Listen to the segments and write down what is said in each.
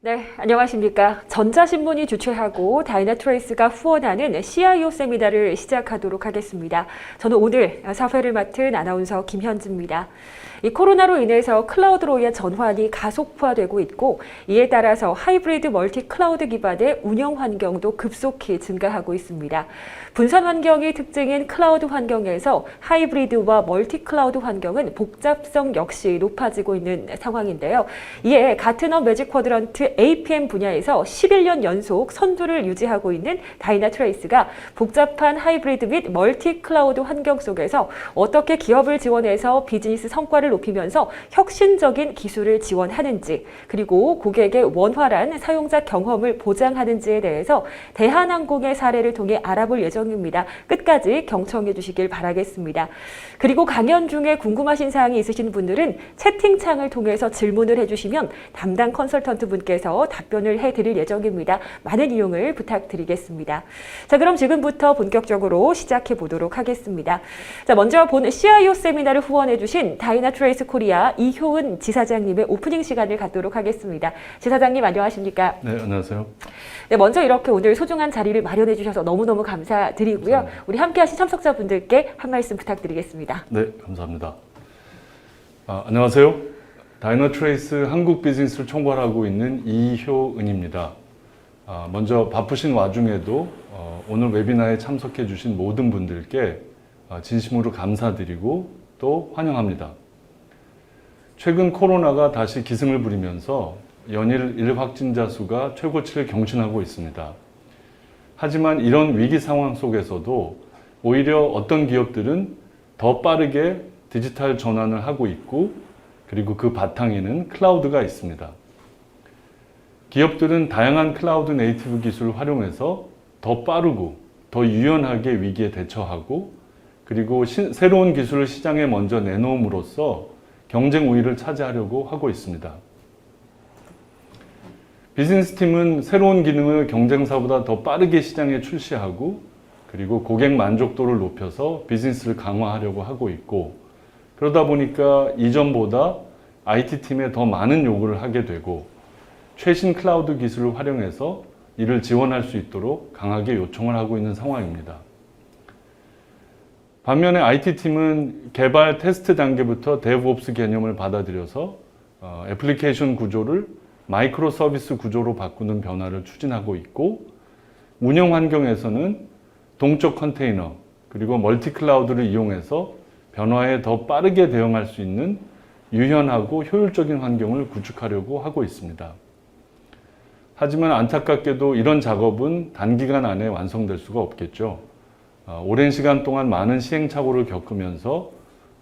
네, 안녕하십니까. 전자신문이 주최하고 다이나트레이스가 후원하는 CIO 세미나를 시작하도록 하겠습니다. 저는 오늘 사회를 맡은 아나운서 김현지입니다. 이 코로나로 인해서 클라우드로의 전환이 가속화되고 있고, 이에 따라서 하이브리드 멀티 클라우드 기반의 운영 환경도 급속히 증가하고 있습니다. 분산 환경이 특징인 클라우드 환경에서 하이브리드와 멀티 클라우드 환경은 복잡성 역시 높아지고 있는 상황인데요. 이에 가트너 매직 쿼드런트 APM 분야에서 11년 연속 선두를 유지하고 있는 다이나트레이스가 복잡한 하이브리드 및 멀티 클라우드 환경 속에서 어떻게 기업을 지원해서 비즈니스 성과를 높이면서 혁신적인 기술을 지원하는지, 그리고 고객의 원활한 사용자 경험을 보장하는지에 대해서 대한항공의 사례를 통해 알아볼 예정입니다. 끝까지 경청해 주시길 바라겠습니다. 그리고 강연 중에 궁금하신 사항이 있으신 분들은 채팅창을 통해서 질문을 해주시면 담당 컨설턴트 분께서 답변을 해드릴 예정입니다. 많은 이용을 부탁드리겠습니다. 자, 그럼 지금부터 본격적으로 시작해 보도록 하겠습니다. 자, 먼저 본 CIO 세미나를 후원해 주신 다이나트레이스 코리아 이효은 지사장님의 오프닝 시간을 갖도록 하겠습니다. 지사장님 안녕하십니까? 네, 안녕하세요. 네, 먼저 이렇게 오늘 소중한 자리를 마련해 주셔서 너무너무 감사드리고요. 감사합니다. 우리 함께하신 참석자분들께 한 말씀 부탁드리겠습니다. 네, 감사합니다. 안녕하세요. 다이나트레이스 한국 비즈니스를 총괄하고 있는 이효은입니다. 먼저 바쁘신 와중에도 오늘 웨비나에 참석해 주신 모든 분들께 진심으로 감사드리고 또 환영합니다. 최근 코로나가 다시 기승을 부리면서 연일 일 확진자 수가 최고치를 경신하고 있습니다. 하지만 이런 위기 상황 속에서도 오히려 어떤 기업들은 더 빠르게 디지털 전환을 하고 있고, 그리고 그 바탕에는 클라우드가 있습니다. 기업들은 다양한 클라우드 네이티브 기술을 활용해서 더 빠르고 더 유연하게 위기에 대처하고, 그리고 새로운 기술을 시장에 먼저 내놓음으로써 경쟁 우위를 차지하려고 하고 있습니다. 비즈니스 팀은 새로운 기능을 경쟁사보다 더 빠르게 시장에 출시하고, 그리고 고객 만족도를 높여서 비즈니스를 강화하려고 하고 있고, 그러다 보니까 이전보다 IT팀에 더 많은 요구를 하게 되고, 최신 클라우드 기술을 활용해서 이를 지원할 수 있도록 강하게 요청을 하고 있는 상황입니다. 반면에 IT팀은 개발 테스트 단계부터 DevOps 개념을 받아들여서 애플리케이션 구조를 마이크로 서비스 구조로 바꾸는 변화를 추진하고 있고, 운영 환경에서는 동적 컨테이너 그리고 멀티 클라우드를 이용해서 변화에 더 빠르게 대응할 수 있는 유연하고 효율적인 환경을 구축하려고 하고 있습니다. 하지만 안타깝게도 이런 작업은 단기간 안에 완성될 수가 없겠죠. 오랜 시간 동안 많은 시행착오를 겪으면서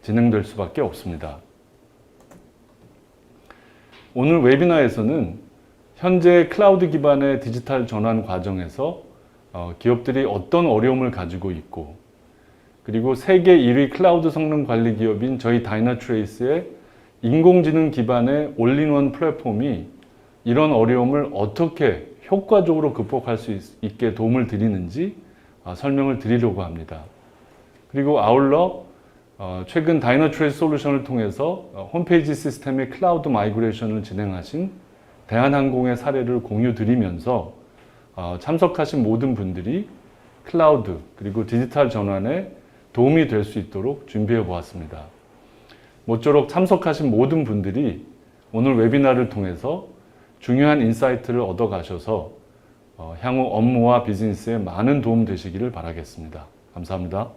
진행될 수밖에 없습니다. 오늘 웨비나에서는 현재 클라우드 기반의 디지털 전환 과정에서 기업들이 어떤 어려움을 가지고 있고, 그리고 세계 1위 클라우드 성능 관리 기업인 저희 다이나트레이스의 인공지능 기반의 올인원 플랫폼이 이런 어려움을 어떻게 효과적으로 극복할 수 있게 도움을 드리는지 설명을 드리려고 합니다. 그리고 아울러 최근 다이나트레이스 솔루션을 통해서 홈페이지 시스템의 클라우드 마이그레이션을 진행하신 대한항공의 사례를 공유 드리면서 참석하신 모든 분들이 클라우드 그리고 디지털 전환에 도움이 될 수 있도록 준비해 보았습니다. 모쪼록 참석하신 모든 분들이 오늘 웨비나를 통해서 중요한 인사이트를 얻어 가셔서 향후 업무와 비즈니스에 많은 도움 되시기를 바라겠습니다. 감사합니다.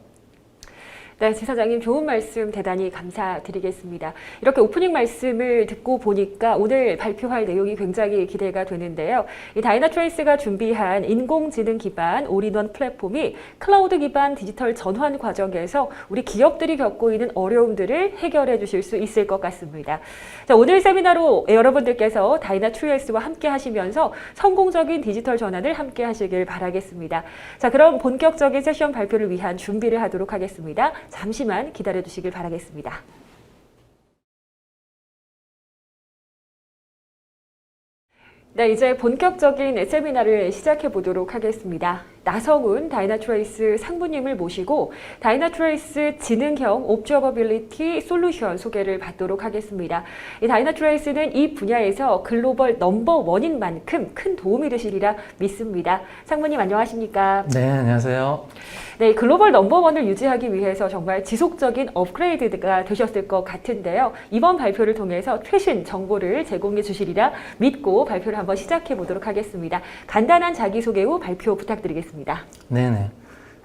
네, 지사장님 좋은 말씀 대단히 감사드리겠습니다. 이렇게 오프닝 말씀을 듣고 보니까 오늘 발표할 내용이 굉장히 기대가 되는데요. 이 다이나트레이스가 준비한 인공지능 기반 올인원 플랫폼이 클라우드 기반 디지털 전환 과정에서 우리 기업들이 겪고 있는 어려움들을 해결해 주실 수 있을 것 같습니다. 자, 오늘 세미나로 여러분들께서 다이나트레이스와 함께 하시면서 성공적인 디지털 전환을 함께 하시길 바라겠습니다. 자, 그럼 본격적인 세션 발표를 위한 준비를 하도록 하겠습니다. 잠시만 기다려 주시길 바라겠습니다. 네, 이제 본격적인 세미나를 시작해 보도록 하겠습니다. 나성훈 다이나트레이스 상무님을 모시고 다이나트레이스 지능형 옵저버빌리티 솔루션 소개를 받도록 하겠습니다. 이 다이나트레이스는 이 분야에서 글로벌 넘버원인 만큼 큰 도움이 되시리라 믿습니다. 상무님 안녕하십니까? 네, 안녕하세요. 네, 글로벌 넘버원을 유지하기 위해서 정말 지속적인 업그레이드가 되셨을 것 같은데요. 이번 발표를 통해서 최신 정보를 제공해 주시리라 믿고 발표를 한번 시작해 보도록 하겠습니다. 간단한 자기소개 후 발표 부탁드리겠습니다. 네네.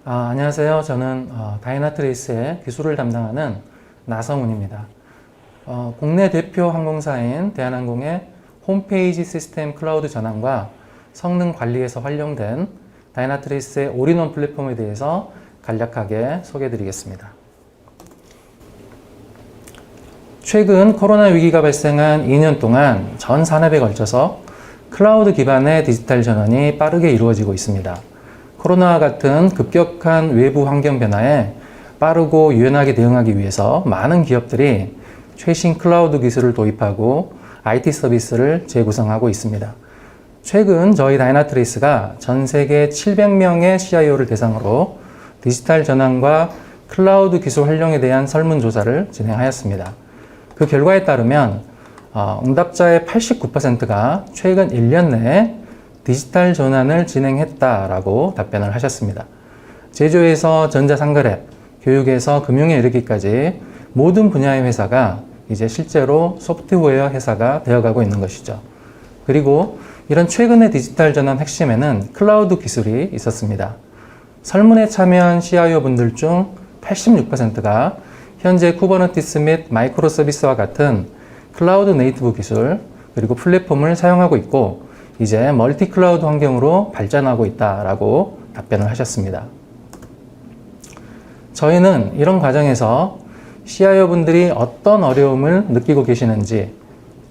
안녕하세요. 저는 다이나트레이스의 기술을 담당하는 나성훈입니다. 국내 대표 항공사인 대한항공의 홈페이지 시스템 클라우드 전환과 성능 관리에서 활용된 다이나트레이스의 올인원 플랫폼에 대해서 간략하게 소개해 드리겠습니다. 최근 코로나 위기가 발생한 2년 동안 전 산업에 걸쳐서 클라우드 기반의 디지털 전환이 빠르게 이루어지고 있습니다. 코로나와 같은 급격한 외부 환경 변화에 빠르고 유연하게 대응하기 위해서 많은 기업들이 최신 클라우드 기술을 도입하고 IT 서비스를 재구성하고 있습니다. 최근 저희 다이나트레이스가 전 세계 700명의 CIO를 대상으로 디지털 전환과 클라우드 기술 활용에 대한 설문조사를 진행하였습니다. 그 결과에 따르면 응답자의 89%가 최근 1년 내에 디지털 전환을 진행했다라고 답변을 하셨습니다. 제조에서 전자상거래, 교육에서 금융에 이르기까지 모든 분야의 회사가 이제 실제로 소프트웨어 회사가 되어가고 있는 것이죠. 그리고 이런 최근의 디지털 전환 핵심에는 클라우드 기술이 있었습니다. 설문에 참여한 CIO 분들 중 86%가 현재 쿠버네티스 및 마이크로 서비스와 같은 클라우드 네이티브 기술 그리고 플랫폼을 사용하고 있고 이제 멀티 클라우드 환경으로 발전하고 있다라고 답변을 하셨습니다. 저희는 이런 과정에서 CIO 분들이 어떤 어려움을 느끼고 계시는지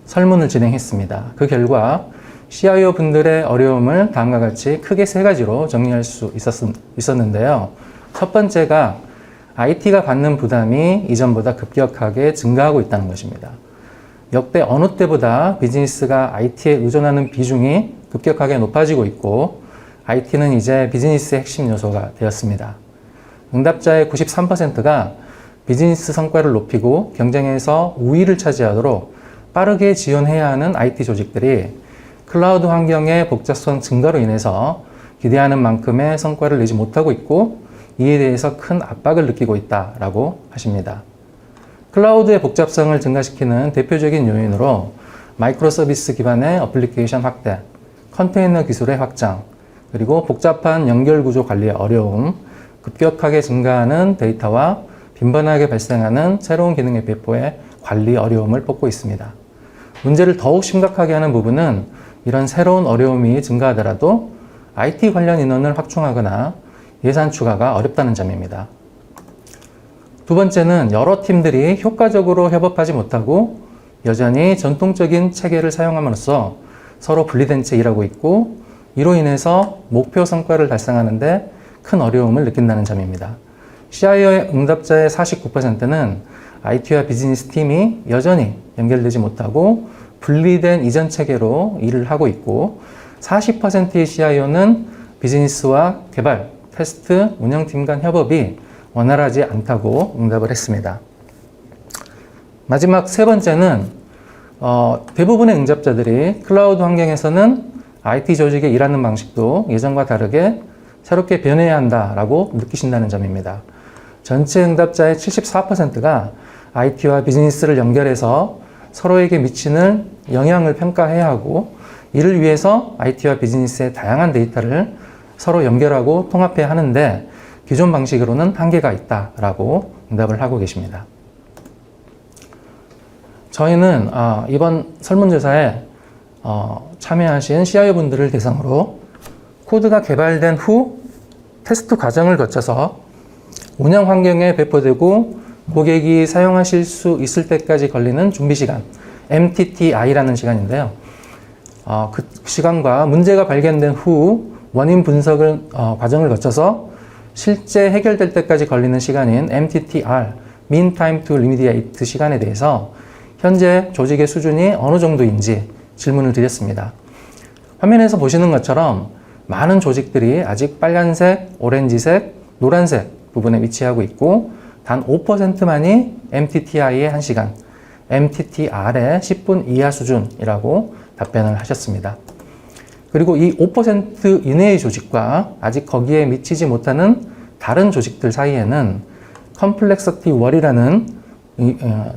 설문을 진행했습니다. 그 결과 CIO 분들의 어려움을 다음과 같이 크게 세 가지로 정리할 수 있었는데요. 첫 번째가 IT가 받는 부담이 이전보다 급격하게 증가하고 있다는 것입니다. 역대 어느 때보다 비즈니스가 IT에 의존하는 비중이 급격하게 높아지고 있고 IT는 이제 비즈니스의 핵심 요소가 되었습니다. 응답자의 93%가 비즈니스 성과를 높이고 경쟁에서 우위를 차지하도록 빠르게 지원해야 하는 IT 조직들이 클라우드 환경의 복잡성 증가로 인해서 기대하는 만큼의 성과를 내지 못하고 있고 이에 대해서 큰 압박을 느끼고 있다라고 하십니다. 클라우드의 복잡성을 증가시키는 대표적인 요인으로 마이크로 서비스 기반의 어플리케이션 확대, 컨테이너 기술의 확장, 그리고 복잡한 연결 구조 관리의 어려움, 급격하게 증가하는 데이터와 빈번하게 발생하는 새로운 기능의 배포의 관리 어려움을 뽑고 있습니다. 문제를 더욱 심각하게 하는 부분은 이런 새로운 어려움이 증가하더라도 IT 관련 인원을 확충하거나 예산 추가가 어렵다는 점입니다. 두 번째는 여러 팀들이 효과적으로 협업하지 못하고 여전히 전통적인 체계를 사용함으로써 서로 분리된 채 일하고 있고 이로 인해서 목표 성과를 달성하는데 큰 어려움을 느낀다는 점입니다. CIO의 응답자의 49%는 IT와 비즈니스 팀이 여전히 연결되지 못하고 분리된 이전 체계로 일을 하고 있고 40%의 CIO는 비즈니스와 개발, 테스트, 운영팀 간 협업이 원활하지 않다고 응답을 했습니다. 마지막 세 번째는 대부분의 응답자들이 클라우드 환경에서는 IT 조직의 일하는 방식도 예전과 다르게 새롭게 변해야 한다라고 느끼신다는 점입니다. 전체 응답자의 74%가 IT와 비즈니스를 연결해서 서로에게 미치는 영향을 평가해야 하고 이를 위해서 IT와 비즈니스의 다양한 데이터를 서로 연결하고 통합해야 하는데 기존 방식으로는 한계가 있다라고 응답을 하고 계십니다. 저희는 이번 설문조사에 참여하신 CIO 분들을 대상으로 코드가 개발된 후 테스트 과정을 거쳐서 운영 환경에 배포되고 고객이 사용하실 수 있을 때까지 걸리는 준비 시간, MTTI라는 시간인데요. 그 시간과 문제가 발견된 후 원인 분석을 과정을 거쳐서 실제 해결될 때까지 걸리는 시간인 MTTR, Mean Time to Remediate 시간에 대해서 현재 조직의 수준이 어느 정도인지 질문을 드렸습니다. 화면에서 보시는 것처럼 많은 조직들이 아직 빨간색, 오렌지색, 노란색 부분에 위치하고 있고 단 5%만이 MTTI의 1시간, MTTR의 10분 이하 수준이라고 답변을 하셨습니다. 그리고 이 5% 이내의 조직과 아직 거기에 미치지 못하는 다른 조직들 사이에는 컴플렉서티 월이라는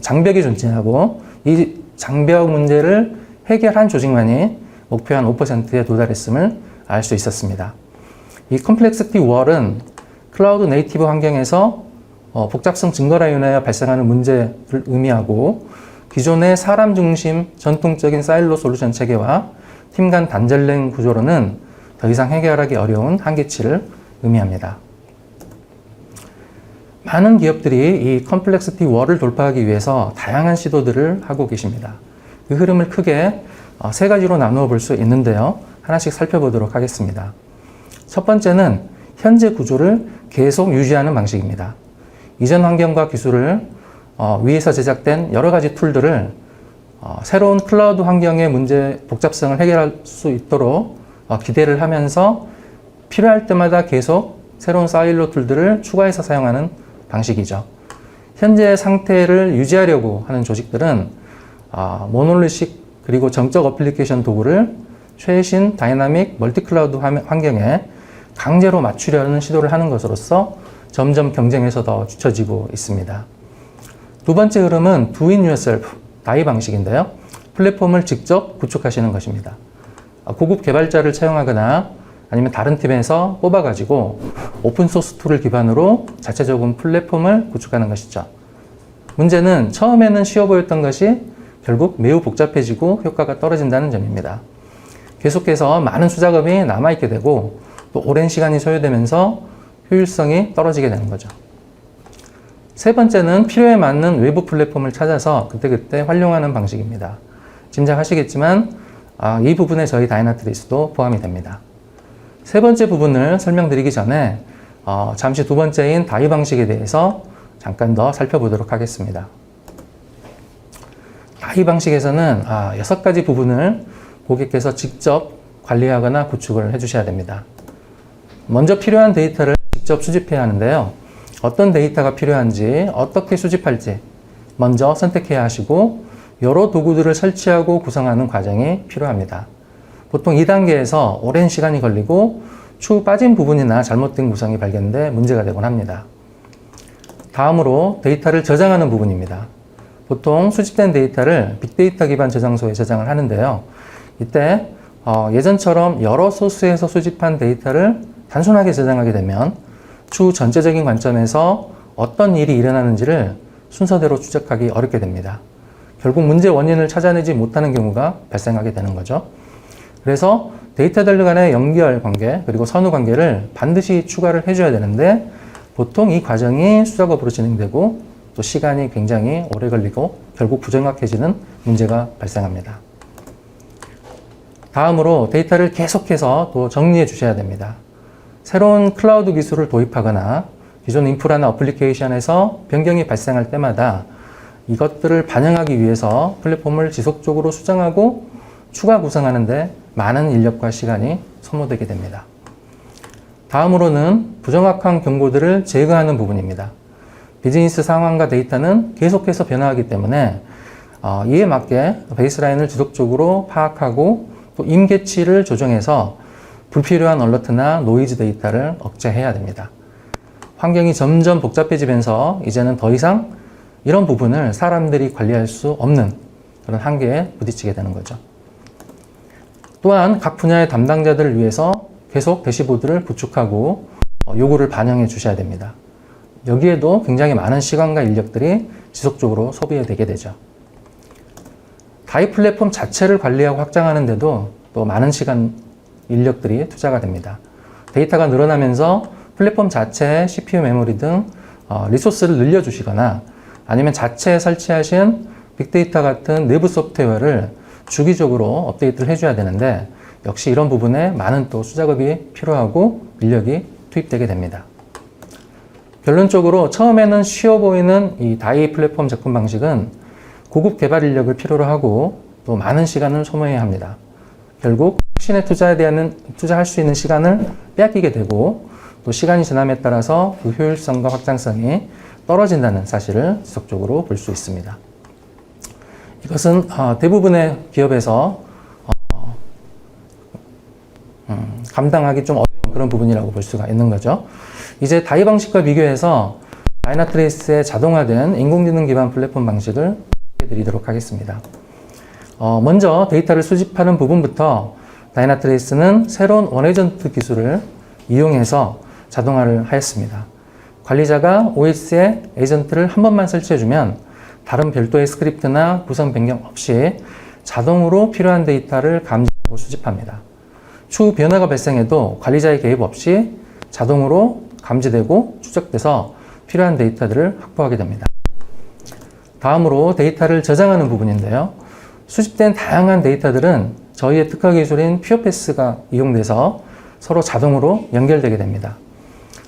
장벽이 존재하고 이 장벽 문제를 해결한 조직만이 목표한 5%에 도달했음을 알 수 있었습니다. 이 컴플렉서티 월은 클라우드 네이티브 환경에서 복잡성 증거라 인하여 발생하는 문제를 의미하고 기존의 사람 중심 전통적인 사일로 솔루션 체계와 팀 간 단전랭 구조로는 더 이상 해결하기 어려운 한계치를 의미합니다. 많은 기업들이 이 컴플렉시티 월을 돌파하기 위해서 다양한 시도들을 하고 계십니다. 그 흐름을 크게 세 가지로 나누어 볼 수 있는데요. 하나씩 살펴보도록 하겠습니다. 첫 번째는 현재 구조를 계속 유지하는 방식입니다. 이전 환경과 기술을 위에서 제작된 여러 가지 툴들을 새로운 클라우드 환경의 문제 복잡성을 해결할 수 있도록 기대를 하면서 필요할 때마다 계속 새로운 사일로 툴들을 추가해서 사용하는 방식이죠. 현재 상태를 유지하려고 하는 조직들은 모놀리식 그리고 정적 어플리케이션 도구를 최신 다이나믹 멀티클라우드 환경에 강제로 맞추려는 시도를 하는 것으로서 점점 경쟁에서 더 뒤처지고 있습니다. 두 번째 흐름은 Do It Yourself, 다이 방식인데요. 플랫폼을 직접 구축하시는 것입니다. 고급 개발자를 채용하거나 아니면 다른 팀에서 뽑아가지고 오픈소스 툴을 기반으로 자체적인 플랫폼을 구축하는 것이죠. 문제는 처음에는 쉬워 보였던 것이 결국 매우 복잡해지고 효과가 떨어진다는 점입니다. 계속해서 많은 수작업이 남아있게 되고 또 오랜 시간이 소요되면서 효율성이 떨어지게 되는 거죠. 세 번째는 필요에 맞는 외부 플랫폼을 찾아서 그때그때 활용하는 방식입니다. 짐작하시겠지만 이 부분에 저희 다이나트리스도 포함이 됩니다. 세 번째 부분을 설명드리기 전에 잠시 두 번째인 다이 방식에 대해서 잠깐 더 살펴보도록 하겠습니다. 다이 방식에서는 6가지 부분을 고객께서 직접 관리하거나 구축을 해주셔야 됩니다. 먼저 필요한 데이터를 직접 수집해야 하는데요. 어떤 데이터가 필요한지, 어떻게 수집할지 먼저 선택해야 하시고 여러 도구들을 설치하고 구성하는 과정이 필요합니다. 보통 2단계에서 오랜 시간이 걸리고 추후 빠진 부분이나 잘못된 구성이 발견돼 문제가 되곤 합니다. 다음으로 데이터를 저장하는 부분입니다. 보통 수집된 데이터를 빅데이터 기반 저장소에 저장을 하는데요. 이때 예전처럼 여러 소스에서 수집한 데이터를 단순하게 저장하게 되면 추후 전체적인 관점에서 어떤 일이 일어나는지를 순서대로 추적하기 어렵게 됩니다. 결국 문제 원인을 찾아내지 못하는 경우가 발생하게 되는 거죠. 그래서 데이터들 간의 연결 관계 그리고 선후 관계를 반드시 추가를 해줘야 되는데 보통 이 과정이 수작업으로 진행되고 또 시간이 굉장히 오래 걸리고 결국 부정확해지는 문제가 발생합니다. 다음으로 데이터를 계속해서 또 정리해 주셔야 됩니다. 새로운 클라우드 기술을 도입하거나 기존 인프라나 어플리케이션에서 변경이 발생할 때마다 이것들을 반영하기 위해서 플랫폼을 지속적으로 수정하고 추가 구성하는 데 많은 인력과 시간이 소모되게 됩니다. 다음으로는 부정확한 경고들을 제거하는 부분입니다. 비즈니스 상황과 데이터는 계속해서 변화하기 때문에 이에 맞게 베이스라인을 지속적으로 파악하고 또 임계치를 조정해서 불필요한 얼러트나 노이즈 데이터를 억제해야 됩니다. 환경이 점점 복잡해지면서 이제는 더 이상 이런 부분을 사람들이 관리할 수 없는 그런 한계에 부딪히게 되는 거죠. 또한 각 분야의 담당자들을 위해서 계속 대시보드를 구축하고 요구를 반영해 주셔야 됩니다. 여기에도 굉장히 많은 시간과 인력들이 지속적으로 소비되게 되죠. 다이 플랫폼 자체를 관리하고 확장하는데도 또 많은 시간, 인력들이 투자가 됩니다. 데이터가 늘어나면서 플랫폼 자체의 CPU 메모리 등 리소스를 늘려주시거나 아니면 자체에 설치하신 빅데이터 같은 내부 소프트웨어를 주기적으로 업데이트를 해줘야 되는데 역시 이런 부분에 많은 또 수작업이 필요하고 인력이 투입되게 됩니다. 결론적으로 처음에는 쉬워 보이는 이 다이 플랫폼 접근 방식은 고급 개발 인력을 필요로 하고 또 많은 시간을 소모해야 합니다. 결국 혁신에 투자할 수 있는 시간을 빼앗기게 되고 또 시간이 지남에 따라서 그 효율성과 확장성이 떨어진다는 사실을 지속적으로 볼 수 있습니다. 이것은 대부분의 기업에서 감당하기 좀 어려운 그런 부분이라고 볼 수가 있는 거죠. 이제 다이 방식과 비교해서 다이나트레이스의 자동화된 인공지능 기반 플랫폼 방식을 보여드리도록 하겠습니다. 먼저 데이터를 수집하는 부분부터 다이나트레이스는 새로운 원에이전트 기술을 이용해서 자동화를 하였습니다. 관리자가 OS에 에이전트를 한 번만 설치해주면 다른 별도의 스크립트나 구성 변경 없이 자동으로 필요한 데이터를 감지하고 수집합니다. 추후 변화가 발생해도 관리자의 개입 없이 자동으로 감지되고 추적돼서 필요한 데이터들을 확보하게 됩니다. 다음으로 데이터를 저장하는 부분인데요. 수집된 다양한 데이터들은 저희의 특화 기술인 퓨어패스가 이용돼서 서로 자동으로 연결되게 됩니다.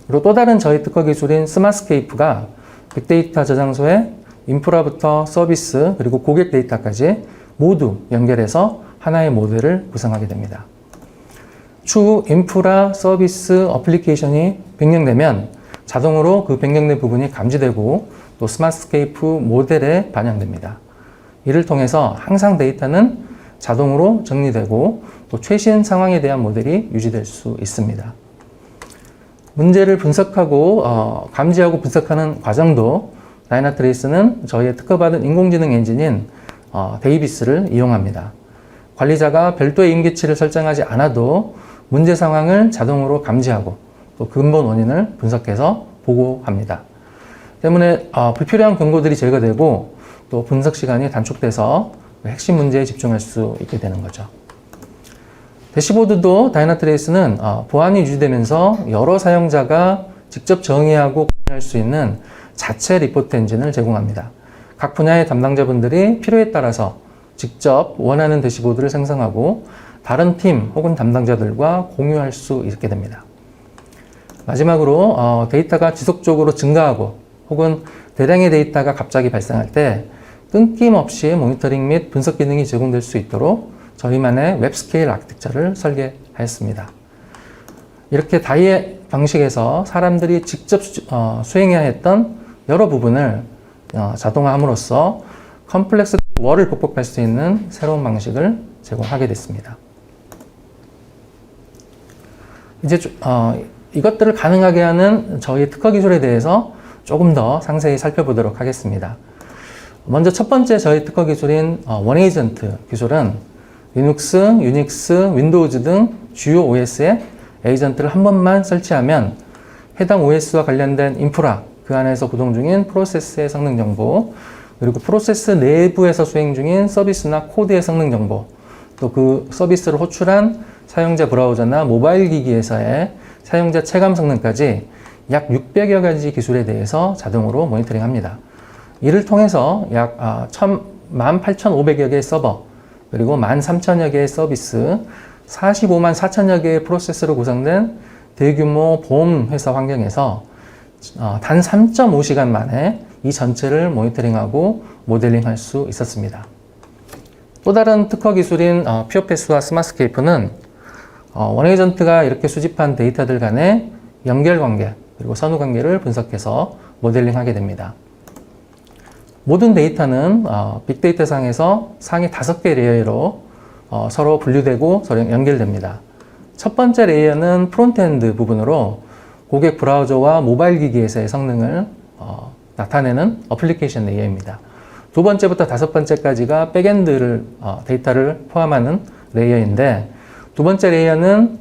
그리고 또 다른 저희 특화 기술인 스마트스케이프가 빅데이터 저장소에 인프라부터 서비스 그리고 고객 데이터까지 모두 연결해서 하나의 모델을 구성하게 됩니다. 추후 인프라, 서비스, 어플리케이션이 변경되면 자동으로 그 변경된 부분이 감지되고 또 스마트스케이프 모델에 반영됩니다. 이를 통해서 항상 데이터는 자동으로 정리되고 또 최신 상황에 대한 모델이 유지될 수 있습니다. 문제를 분석하고 감지하고 분석하는 과정도 다이나트레이스는 저희의 특허받은 인공지능 엔진인 데이비스를 이용합니다. 관리자가 별도의 임계치를 설정하지 않아도 문제 상황을 자동으로 감지하고 또 근본 원인을 분석해서 보고합니다. 때문에 불필요한 경고들이 제거되고 또 분석 시간이 단축돼서 핵심 문제에 집중할 수 있게 되는 거죠. 대시보드도 다이나트레이스는 보안이 유지되면서 여러 사용자가 직접 정의하고 공유할 수 있는 자체 리포트 엔진을 제공합니다. 각 분야의 담당자분들이 필요에 따라서 직접 원하는 대시보드를 생성하고 다른 팀 혹은 담당자들과 공유할 수 있게 됩니다. 마지막으로 데이터가 지속적으로 증가하고 혹은 대량의 데이터가 갑자기 발생할 때 끊김없이 모니터링 및 분석 기능이 제공될 수 있도록 저희만의 웹스케일 아키텍처를 설계하였습니다. 이렇게 다이의 방식에서 사람들이 직접 수행해야 했던 여러 부분을 자동화함으로써 컴플렉스 월을 극복할 수 있는 새로운 방식을 제공하게 됐습니다. 이제 이것들을 가능하게 하는 저희 특허 기술에 대해서 조금 더 상세히 살펴보도록 하겠습니다. 먼저 첫 번째 저희 특허 기술인 원에이전트 기술은 리눅스, 유닉스, 윈도우즈 등 주요 OS에 에이전트를 한 번만 설치하면 해당 OS와 관련된 인프라, 그 안에서 구동 중인 프로세스의 성능 정보, 그리고 프로세스 내부에서 수행 중인 서비스나 코드의 성능 정보, 또 그 서비스를 호출한 사용자 브라우저나 모바일 기기에서의 사용자 체감 성능까지 약 600여 가지 기술에 대해서 자동으로 모니터링합니다. 이를 통해서 약 18,500여 개의 서버, 그리고 13,000여 개의 서비스, 45만 4천여 개의 프로세스로 구성된 대규모 보험 회사 환경에서 단 3.5시간 만에 이 전체를 모니터링하고 모델링할 수 있었습니다. 또 다른 특허 기술인 퓨어패스와 스마트스케이프는 원에이전트가 이렇게 수집한 데이터들 간의 연결 관계 그리고 선후 관계를 분석해서 모델링하게 됩니다. 모든 데이터는 빅데이터 상에서 상위 5개 레이어로 서로 분류되고 서로 연결됩니다. 첫 번째 레이어는 프론트엔드 부분으로 고객 브라우저와 모바일 기기에서의 성능을 나타내는 어플리케이션 레이어입니다. 두 번째부터 다섯 번째까지가 백엔드를 데이터를 포함하는 레이어인데 두 번째 레이어는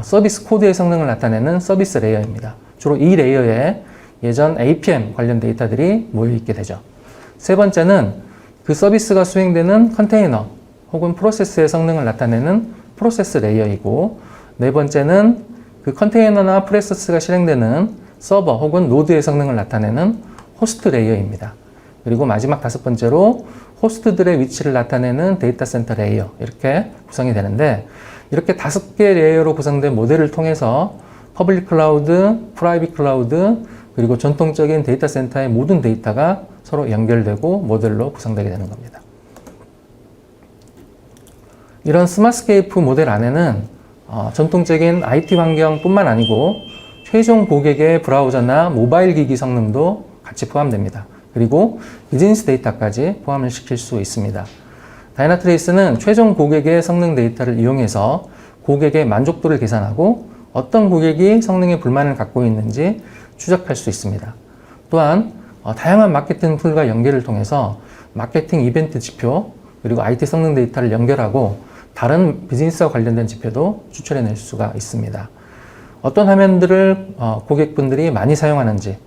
서비스 코드의 성능을 나타내는 서비스 레이어입니다. 주로 이 레이어에 예전 APM 관련 데이터들이 모여 있게 되죠. 세 번째는 그 서비스가 수행되는 컨테이너 혹은 프로세스의 성능을 나타내는 프로세스 레이어이고 네 번째는 그 컨테이너나 프로세스가 실행되는 서버 혹은 노드의 성능을 나타내는 호스트 레이어입니다. 그리고 마지막 다섯 번째로 호스트들의 위치를 나타내는 데이터 센터 레이어 이렇게 구성이 되는데 이렇게 5개 레이어로 구성된 모델을 통해서 퍼블릭 클라우드, 프라이빗 클라우드 그리고 전통적인 데이터 센터의 모든 데이터가 서로 연결되고 모델로 구성되게 되는 겁니다. 이런 스마트스케이프 모델 안에는 전통적인 IT 환경뿐만 아니고 최종 고객의 브라우저나 모바일 기기 성능도 같이 포함됩니다. 그리고 비즈니스 데이터까지 포함을 시킬 수 있습니다. 다이나트레이스는 최종 고객의 성능 데이터를 이용해서 고객의 만족도를 계산하고 어떤 고객이 성능에 불만을 갖고 있는지 추적할 수 있습니다. 또한 다양한 마케팅 툴과 연계를 통해서 마케팅 이벤트 지표 그리고 IT 성능 데이터를 연결하고 다른 비즈니스와 관련된 지표도 추출해낼 수가 있습니다. 어떤 화면들을 고객분들이 많이 사용하는지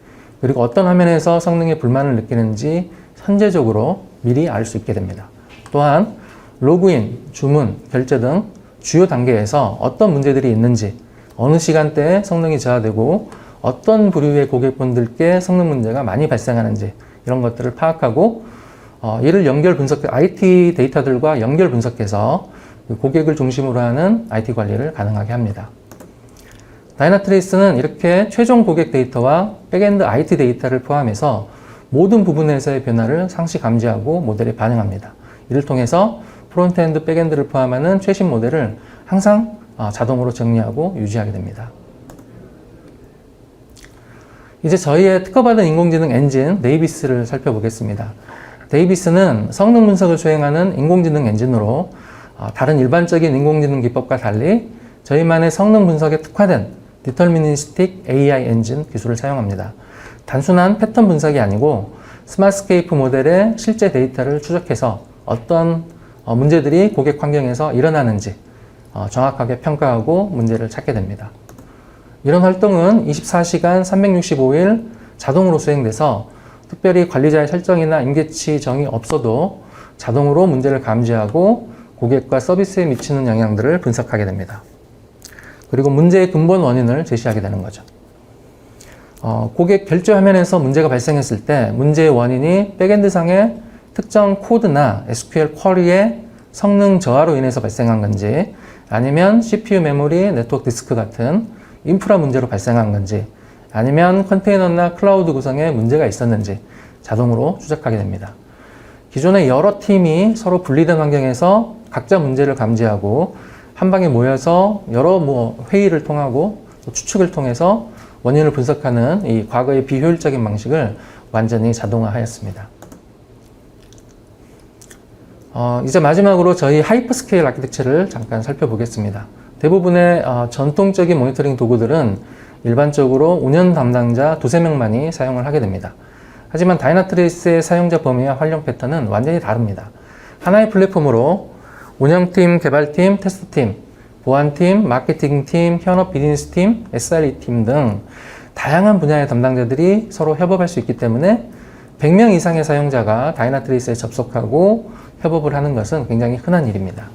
그리고 어떤 화면에서 성능에 불만을 느끼는지 현재적으로 미리 알 수 있게 됩니다. 또한 로그인, 주문, 결제 등 주요 단계에서 어떤 문제들이 있는지 어느 시간대에 성능이 저하되고 어떤 부류의 고객분들께 성능 문제가 많이 발생하는지 이런 것들을 파악하고 이를 연결 분석, IT 데이터들과 연결 분석해서 고객을 중심으로 하는 IT 관리를 가능하게 합니다. 다이나트레이스는 이렇게 최종 고객 데이터와 백엔드 IT 데이터를 포함해서 모든 부분에서의 변화를 상시 감지하고 모델에 반영합니다. 이를 통해서 프론트엔드, 백엔드를 포함하는 최신 모델을 항상 자동으로 정리하고 유지하게 됩니다. 이제 저희의 특허받은 인공지능 엔진 데이비스를 살펴보겠습니다. 데이비스는 성능 분석을 수행하는 인공지능 엔진으로 다른 일반적인 인공지능 기법과 달리 저희만의 성능 분석에 특화된 디터미니스틱 AI 엔진 기술을 사용합니다. 단순한 패턴 분석이 아니고 스마트스케이프 모델의 실제 데이터를 추적해서 어떤 문제들이 고객 환경에서 일어나는지 정확하게 평가하고 문제를 찾게 됩니다. 이런 활동은 24시간 365일 자동으로 수행돼서 특별히 관리자의 설정이나 임계치 정이 없어도 자동으로 문제를 감지하고 고객과 서비스에 미치는 영향들을 분석하게 됩니다. 그리고 문제의 근본 원인을 제시하게 되는 거죠. 고객 결제 화면에서 문제가 발생했을 때 문제의 원인이 백엔드상의 특정 코드나 SQL 쿼리의 성능 저하로 인해서 발생한 건지 아니면 CPU 메모리, 네트워크 디스크 같은 인프라 문제로 발생한 건지 아니면 컨테이너나 클라우드 구성에 문제가 있었는지 자동으로 추적하게 됩니다. 기존의 여러 팀이 서로 분리된 환경에서 각자 문제를 감지하고 한 방에 모여서 여러 회의를 통하고 추측을 통해서 원인을 분석하는 이 과거의 비효율적인 방식을 완전히 자동화하였습니다. 이제 마지막으로 저희 하이퍼스케일 아키텍처를 잠깐 살펴보겠습니다. 대부분의 전통적인 모니터링 도구들은 일반적으로 운영 담당자 두세 명만이 사용을 하게 됩니다. 하지만 다이나트레이스의 사용자 범위와 활용 패턴은 완전히 다릅니다. 하나의 플랫폼으로 운영팀, 개발팀, 테스트팀, 보안팀, 마케팅팀, 현업 비즈니스팀, SRE팀 등 다양한 분야의 담당자들이 서로 협업할 수 있기 때문에 100명 이상의 사용자가 다이나트레이스에 접속하고 협업을 하는 것은 굉장히 흔한 일입니다.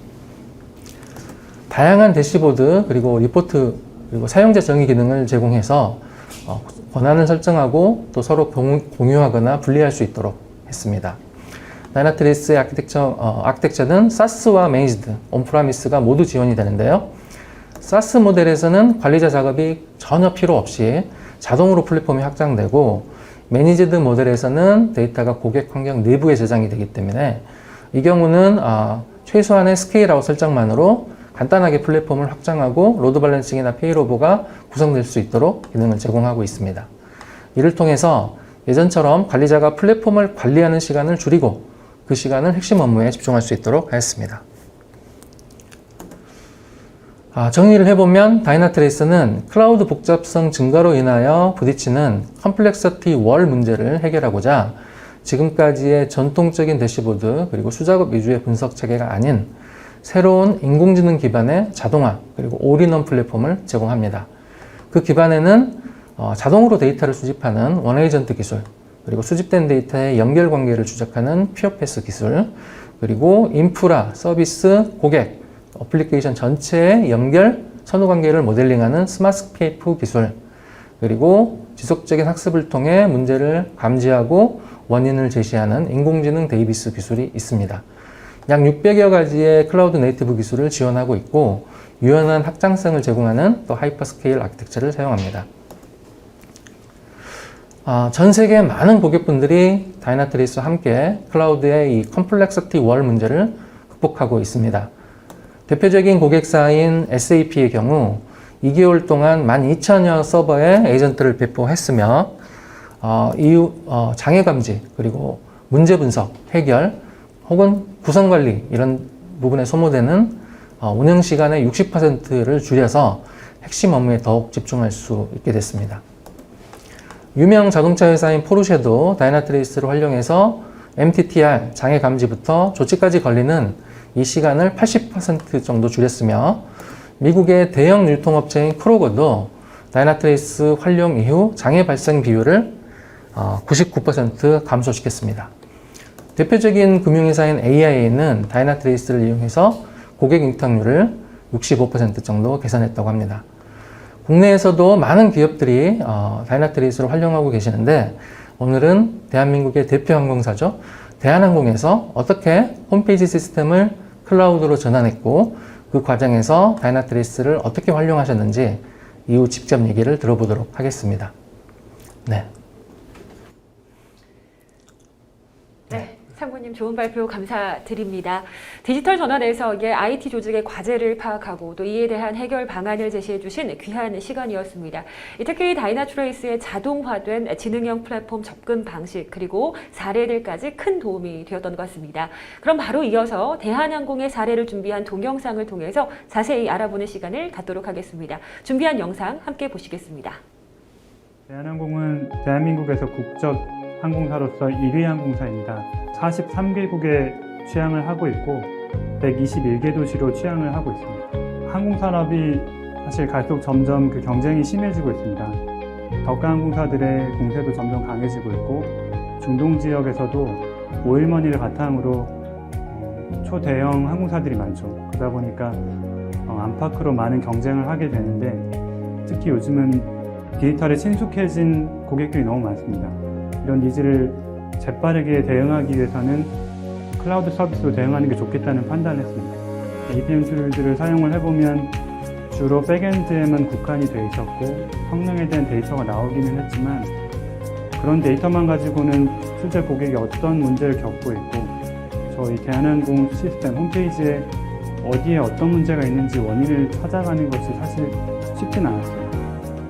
다양한 대시보드 그리고 리포트 그리고 사용자 정의 기능을 제공해서 권한을 설정하고 또 서로 공유하거나 분리할 수 있도록 했습니다. 다이나트레이스의 아키텍처는 SaaS와 Managed, 온프라미스가 모두 지원이 되는데요. SaaS 모델에서는 관리자 작업이 전혀 필요 없이 자동으로 플랫폼이 확장되고 Managed 모델에서는 데이터가 고객 환경 내부에 저장이 되기 때문에 이 경우는 최소한의 스케일아웃 설정만으로 간단하게 플랫폼을 확장하고 로드 밸런싱이나 페이로버가 구성될 수 있도록 기능을 제공하고 있습니다. 이를 통해서 예전처럼 관리자가 플랫폼을 관리하는 시간을 줄이고 그 시간을 핵심 업무에 집중할 수 있도록 하였습니다. 정리를 해보면 다이나트레이스는 클라우드 복잡성 증가로 인하여 부딪히는 컴플렉서티 월 문제를 해결하고자 지금까지의 전통적인 대시보드 그리고 수작업 위주의 분석 체계가 아닌 새로운 인공지능 기반의 자동화 그리고 올인원 플랫폼을 제공합니다. 그 기반에는 자동으로 데이터를 수집하는 원에이전트 기술 그리고 수집된 데이터의 연결 관계를 추적하는 퓨어패스 기술 그리고 인프라, 서비스, 고객, 어플리케이션 전체의 연결, 선후 관계를 모델링하는 스마트스케이프 기술 그리고 지속적인 학습을 통해 문제를 감지하고 원인을 제시하는 인공지능 데이비스 기술이 있습니다. 약 600여 가지의 클라우드 네이티브 기술을 지원하고 있고 유연한 확장성을 제공하는 또 하이퍼스케일 아키텍처를 사용합니다. 전 세계 많은 고객분들이 다이나트레이스와 함께 클라우드의 이 컴플렉서티 월 문제를 극복하고 있습니다. 대표적인 고객사인 SAP의 경우 2개월 동안 12,000여 서버에 에이전트를 배포했으며 이후 장애 감지 그리고 문제 분석, 해결 혹은 구성 관리 이런 부분에 소모되는 운영 시간의 60%를 줄여서 핵심 업무에 더욱 집중할 수 있게 됐습니다. 유명 자동차 회사인 포르쉐도 다이나트레이스를 활용해서 MTTR 장애 감지부터 조치까지 걸리는 이 시간을 80% 정도 줄였으며 미국의 대형 유통업체인 크로거도 다이나트레이스 활용 이후 장애 발생 비율을 99% 감소시켰습니다. 대표적인 금융회사인 AIA는 다이나트레이스를 이용해서 고객 인탁률을 65% 정도 개선했다고 합니다. 국내에서도 많은 기업들이 다이나트레이스를 활용하고 계시는데 오늘은 대한민국의 대표 항공사죠. 대한항공에서 어떻게 홈페이지 시스템을 클라우드로 전환했고 그 과정에서 다이나트레이스를 어떻게 활용하셨는지 이후 직접 얘기를 들어보도록 하겠습니다. 네. 네, 상무님 좋은 발표 감사드립니다. 디지털 전환에서 이게 IT 조직의 과제를 파악하고 또 이에 대한 해결 방안을 제시해 주신 귀한 시간이었습니다. 특히 다이나트레이스의 자동화된 지능형 플랫폼 접근 방식 그리고 사례들까지 큰 도움이 되었던 것 같습니다. 그럼 바로 이어서 대한항공의 사례를 준비한 동영상을 통해서 자세히 알아보는 시간을 갖도록 하겠습니다. 준비한 영상 함께 보시겠습니다. 대한항공은 대한민국에서 국적 항공사로서 1위 항공사입니다. 43개국에 취항을 하고 있고 121개 도시로 취항을 하고 있습니다. 항공산업이 사실 갈수록 점점 그 경쟁이 심해지고 있습니다. 저가 항공사들의 공세도 점점 강해지고 있고 중동 지역에서도 오일머니를 바탕으로 초대형 항공사들이 많죠. 그러다 보니까 안팎으로 많은 경쟁을 하게 되는데 특히 요즘은 디지털에 친숙해진 고객들이 너무 많습니다. 이런 니즈를 재빠르게 대응하기 위해서는 클라우드 서비스로 대응하는 게 좋겠다는 판단을 했습니다. APM 툴들을 사용을 해보면 주로 백엔드에만 국한이 돼 있었고 성능에 대한 데이터가 나오기는 했지만 그런 데이터만 가지고는 실제 고객이 어떤 문제를 겪고 있고 저희 대한항공 시스템 홈페이지에 어디에 어떤 문제가 있는지 원인을 찾아가는 것이 사실 쉽진 않았어요.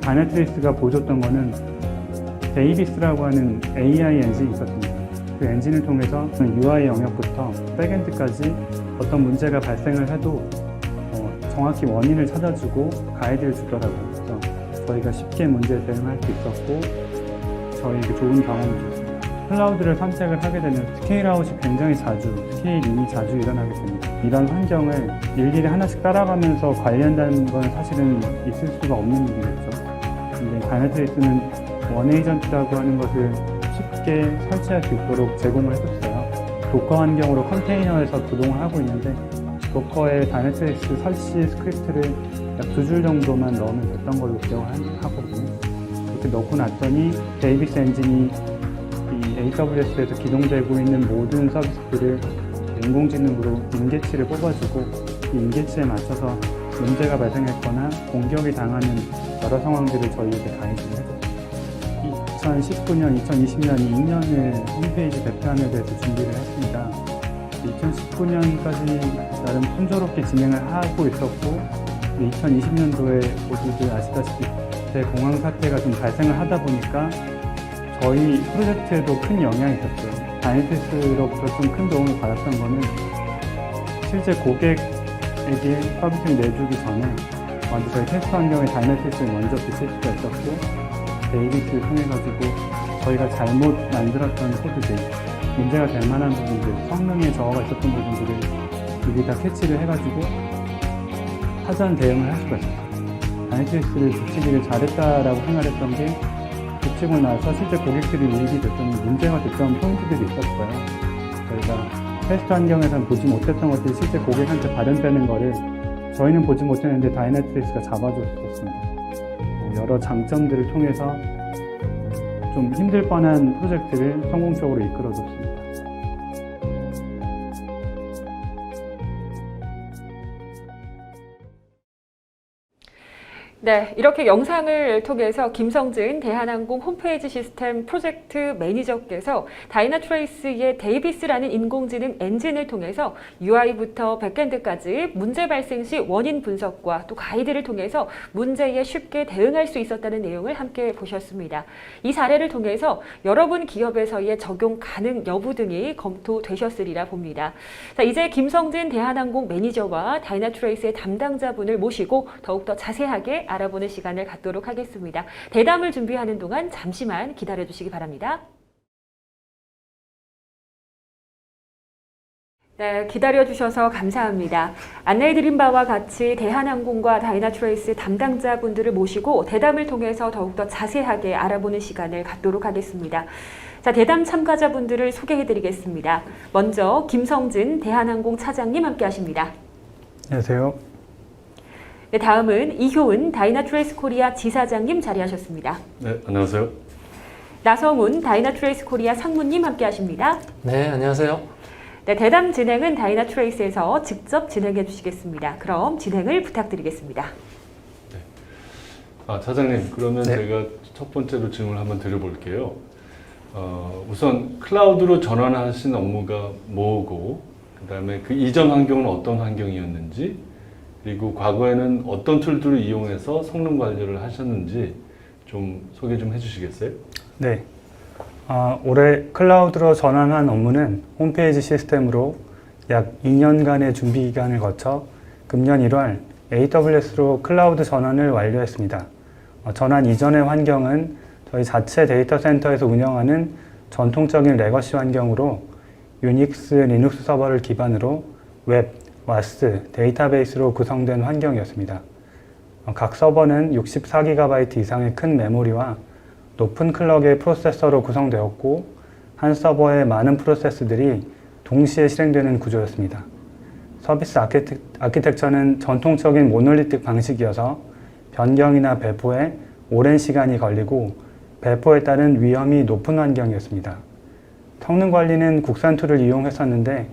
다이나트레이스가 보여줬던 거는 데이비스라고 하는 AI 엔진이 있었습니다. 그 엔진을 통해서 UI 영역부터 백엔드까지 어떤 문제가 발생을 해도 정확히 원인을 찾아주고 가이드를 주더라고요. 그래서 저희가 쉽게 문제에 대응할 수 있었고 저희에게 좋은 경험을 줬습니다. 클라우드를 선택을 하게 되면 스케일아웃이 굉장히 스케일인이 자주 일어나게 됩니다. 이런 환경을 일일이 하나씩 따라가면서 관리한다는 건 사실은 있을 수가 없는 일이겠죠. 근데 다이나트레이스는 원 에이전트라고 하는 것을 쉽게 설치할 수 있도록 제공을 해줬어요. 도커 환경으로 컨테이너에서 구동을 하고 있는데 도커에 다이나트레이스 설치 스크립트를 약 2줄 정도만 넣으면 됐던 걸로 기억을 하거든요. 이렇게 넣고 났더니 데이비스 엔진이 이 AWS에서 기동되고 있는 모든 서비스들을 인공지능으로 인계치를 뽑아주고 이 인계치에 맞춰서 문제가 발생했거나 공격이 당하는 여러 상황들을 저희에게 가이드를 해줬어요. 2019년, 2020년 2년을 홈페이지 개편에 대해서 준비를 했습니다. 2019년까지 나름 순조롭게 진행을 하고 있었고 2020년도에 모두들 아시다시피 대공황 사태가 좀 발생을 하다 보니까 저희 프로젝트에도 큰 영향이 있었어요. 다이나트레이스로부터 좀 큰 도움을 받았던 거는 실제 고객에게 서비스를 내주기 전에 먼저 저희 테스트 환경에 다이나트레이스를 먼저 붙일 수가 있었고 데이비스를 통해가지고 저희가 잘못 만들었던 코드들, 문제가 될 만한 부분들, 성능에 저하가 있었던 부분들을 미리 다 캐치를 해가지고 사전 대응을 할 수가 있었어요. 다이나트레이스를 붙이기를 잘했다라고 생각했던 게 붙이고 나서 실제 고객들이 유입이 됐던 문제가 됐던 포인트들이 있었어요. 저희가 테스트 환경에서는 보지 못했던 것들이 실제 고객한테 발현되는 거를 저희는 보지 못했는데 다이나트레이스가 잡아줬었습니다. 여러 장점들을 통해서 좀 힘들 뻔한 프로젝트를 성공적으로 이끌어줬습니다. 네, 이렇게 영상을 통해서 김성진 대한항공 홈페이지 시스템 프로젝트 매니저께서 다이나트레이스의 데이비스라는 인공지능 엔진을 통해서 UI부터 백엔드까지 문제 발생 시 원인 분석과 또 가이드를 통해서 문제에 쉽게 대응할 수 있었다는 내용을 함께 보셨습니다. 이 사례를 통해서 여러분 기업에서의 적용 가능 여부 등이 검토되셨으리라 봅니다. 자, 이제 김성진 대한항공 매니저와 다이나트레이스의 담당자분을 모시고 더욱더 자세하게 알아보는 시간을 갖도록 하겠습니다. 대담을 준비하는 동안 잠시만 기다려 주시기 바랍니다. 네, 기다려 주셔서 감사합니다. 안내해드린 바와 같이 대한항공과 다이나트레이스 담당자분들을 모시고 대담을 통해서 더욱더 자세하게 알아보는 시간을 갖도록 하겠습니다. 자, 대담 참가자분들을 소개해드리겠습니다. 먼저 김성진 대한항공 차장님 함께 하십니다. 안녕하세요. 네, 다음은 이효은 다이나트레이스 코리아 지사장님 자리하셨습니다. 네, 안녕하세요. 나성훈 다이나트레이스 코리아 상무님 함께 하십니다. 네, 안녕하세요. 네, 대담 진행은 다이나트레이스에서 직접 진행해 주시겠습니다. 그럼 진행을 부탁드리겠습니다. 차장님, 그러면 네. 제가 첫 번째로 질문을 한번 드려볼게요. 우선 클라우드로 전환하신 업무가 뭐고, 그 다음에 그 이전 환경은 어떤 환경이었는지, 그리고 과거에는 어떤 툴들을 이용해서 성능 관리를 하셨는지 좀 소개 좀 해주시겠어요? 네. 올해 클라우드로 전환한 업무는 홈페이지 시스템으로 약 2년간의 준비 기간을 거쳐 금년 1월 AWS로 클라우드 전환을 완료했습니다. 전환 이전의 환경은 저희 자체 데이터 센터에서 운영하는 전통적인 레거시 환경으로 유닉스, 리눅스 서버를 기반으로 웹, 와스, 데이터베이스로 구성된 환경이었습니다. 각 서버는 64GB 이상의 큰 메모리와 높은 클럭의 프로세서로 구성되었고 한 서버에 많은 프로세스들이 동시에 실행되는 구조였습니다. 서비스 아키텍처는 전통적인 모놀리틱 방식이어서 변경이나 배포에 오랜 시간이 걸리고 배포에 따른 위험이 높은 환경이었습니다. 성능 관리는 국산 툴을 이용했었는데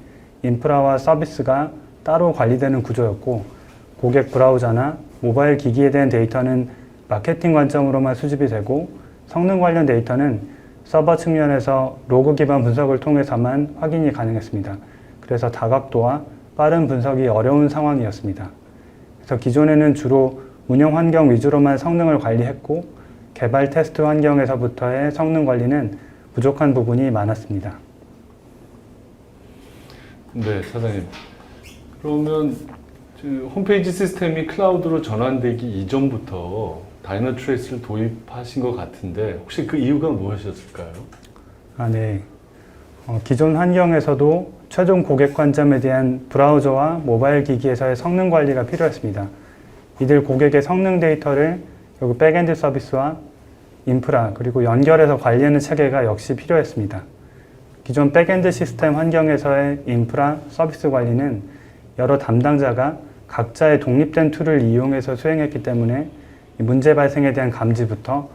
인프라와 서비스가 따로 관리되는 구조였고 고객 브라우저나 모바일 기기에 대한 데이터는 마케팅 관점으로만 수집이 되고 성능 관련 데이터는 서버 측면에서 로그 기반 분석을 통해서만 확인이 가능했습니다. 그래서 다각도와 빠른 분석이 어려운 상황이었습니다. 그래서 기존에는 주로 운영 환경 위주로만 성능을 관리했고 개발 테스트 환경에서부터의 성능 관리는 부족한 부분이 많았습니다. 네, 차장님. 그러면 홈페이지 시스템이 클라우드로 전환되기 이전부터 다이나트레이스를 도입하신 것 같은데 혹시 그 이유가 무엇이었을까요? 네. 기존 환경에서도 최종 고객 관점에 대한 브라우저와 모바일 기기에서의 성능 관리가 필요했습니다. 이들 고객의 성능 데이터를 여기 백엔드 서비스와 인프라 그리고 연결해서 관리하는 체계가 역시 필요했습니다. 기존 백엔드 시스템 환경에서의 인프라 서비스 관리는 여러 담당자가 각자의 독립된 툴을 이용해서 수행했기 때문에 문제 발생에 대한 감지부터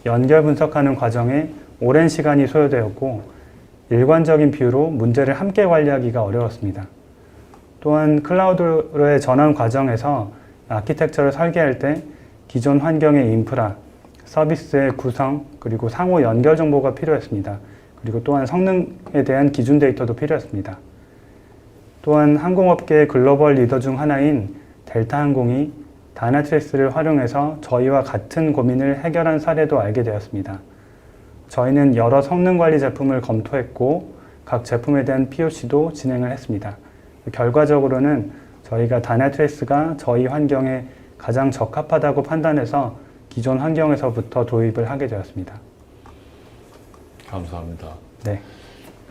연결 분석하는 과정에 오랜 시간이 소요되었고 일관적인 뷰로 문제를 함께 관리하기가 어려웠습니다. 또한 클라우드로의 전환 과정에서 아키텍처를 설계할 때 기존 환경의 인프라, 서비스의 구성, 그리고 상호 연결 정보가 필요했습니다. 그리고 또한 성능에 대한 기준 데이터도 필요했습니다. 또한 항공업계의 글로벌 리더 중 하나인 델타항공이 다이나트레이스를 활용해서 저희와 같은 고민을 해결한 사례도 알게 되었습니다. 저희는 여러 성능 관리 제품을 검토했고 각 제품에 대한 POC도 진행을 했습니다. 결과적으로는 저희가 다이나트레이스가 저희 환경에 가장 적합하다고 판단해서 기존 환경에서부터 도입을 하게 되었습니다. 감사합니다. 네.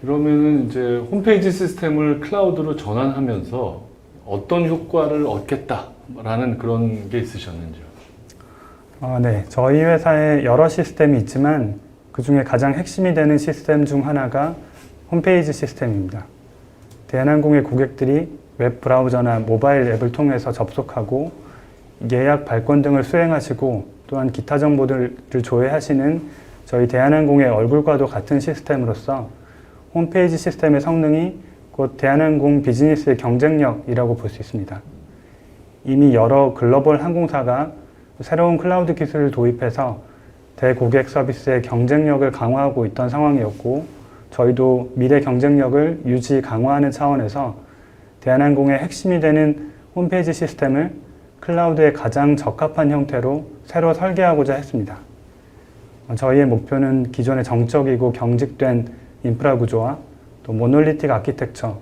그러면은 이제 홈페이지 시스템을 클라우드로 전환하면서 어떤 효과를 얻겠다라는 그런 게 있으셨는지요? 네. 저희 회사에 여러 시스템이 있지만 그 중에 가장 핵심이 되는 시스템 중 하나가 홈페이지 시스템입니다. 대한항공의 고객들이 웹 브라우저나 모바일 앱을 통해서 접속하고 예약 발권 등을 수행하시고 또한 기타 정보들을 조회하시는 저희 대한항공의 얼굴과도 같은 시스템으로서 홈페이지 시스템의 성능이 곧 대한항공 비즈니스의 경쟁력이라고 볼 수 있습니다. 이미 여러 글로벌 항공사가 새로운 클라우드 기술을 도입해서 대고객 서비스의 경쟁력을 강화하고 있던 상황이었고, 저희도 미래 경쟁력을 유지 강화하는 차원에서 대한항공의 핵심이 되는 홈페이지 시스템을 클라우드에 가장 적합한 형태로 새로 설계하고자 했습니다. 저희의 목표는 기존의 정적이고 경직된 인프라 구조와 또 모놀리틱 아키텍처,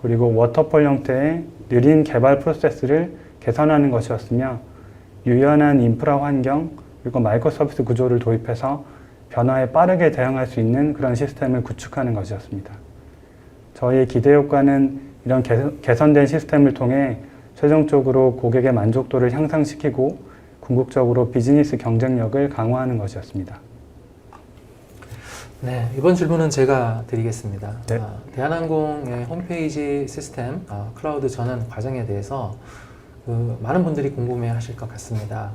그리고 워터폴 형태의 느린 개발 프로세스를 개선하는 것이었으며, 유연한 인프라 환경, 그리고 마이크로 서비스 구조를 도입해서 변화에 빠르게 대응할 수 있는 그런 시스템을 구축하는 것이었습니다. 저희의 기대 효과는 이런 개선된 시스템을 통해 최종적으로 고객의 만족도를 향상시키고 궁극적으로 비즈니스 경쟁력을 강화하는 것이었습니다. 네, 이번 질문은 제가 드리겠습니다. 네. 대한항공의 홈페이지 시스템 클라우드 전환 과정에 대해서 많은 분들이 궁금해 하실 것 같습니다.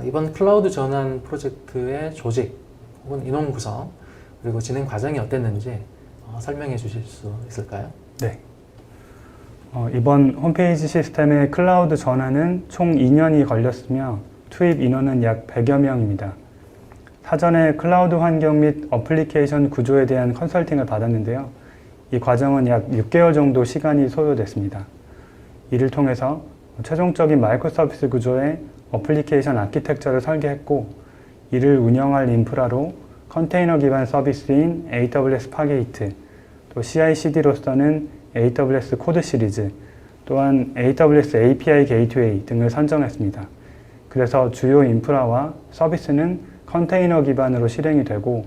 이번 클라우드 전환 프로젝트의 조직 혹은 인원 구성 그리고 진행 과정이 어땠는지 설명해 주실 수 있을까요? 네. 이번 홈페이지 시스템의 클라우드 전환은 총 2년이 걸렸으며 투입 인원은 약 100여 명입니다. 사전에 클라우드 환경 및 어플리케이션 구조에 대한 컨설팅을 받았는데요. 이 과정은 약 6개월 정도 시간이 소요됐습니다. 이를 통해서 최종적인 마이크로 서비스 구조의 어플리케이션 아키텍처를 설계했고, 이를 운영할 인프라로 컨테이너 기반 서비스인 AWS 파게이트, 또 CI/CD로서는 AWS 코드 시리즈, 또한 AWS API 게이트웨이 등을 선정했습니다. 그래서 주요 인프라와 서비스는 컨테이너 기반으로 실행이 되고,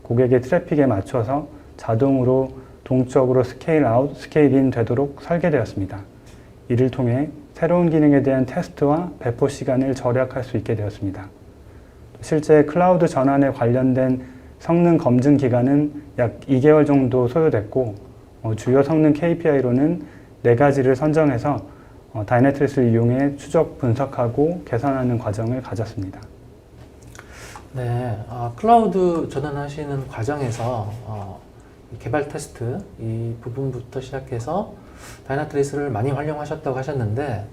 고객의 트래픽에 맞춰서 자동으로 동적으로 스케일 아웃, 스케일 인 되도록 설계되었습니다. 이를 통해 새로운 기능에 대한 테스트와 배포 시간을 절약할 수 있게 되었습니다. 실제 클라우드 전환에 관련된 성능 검증 기간은 약 2개월 정도 소요됐고, 주요 성능 KPI로는 4가지를 선정해서 다이내트리스를 이용해 추적, 분석하고 개선하는 과정을 가졌습니다. 네, 클라우드 전환하시는 과정에서 개발 테스트 이 부분부터 시작해서 다이나트리스를 많이 활용하셨다고 하셨는데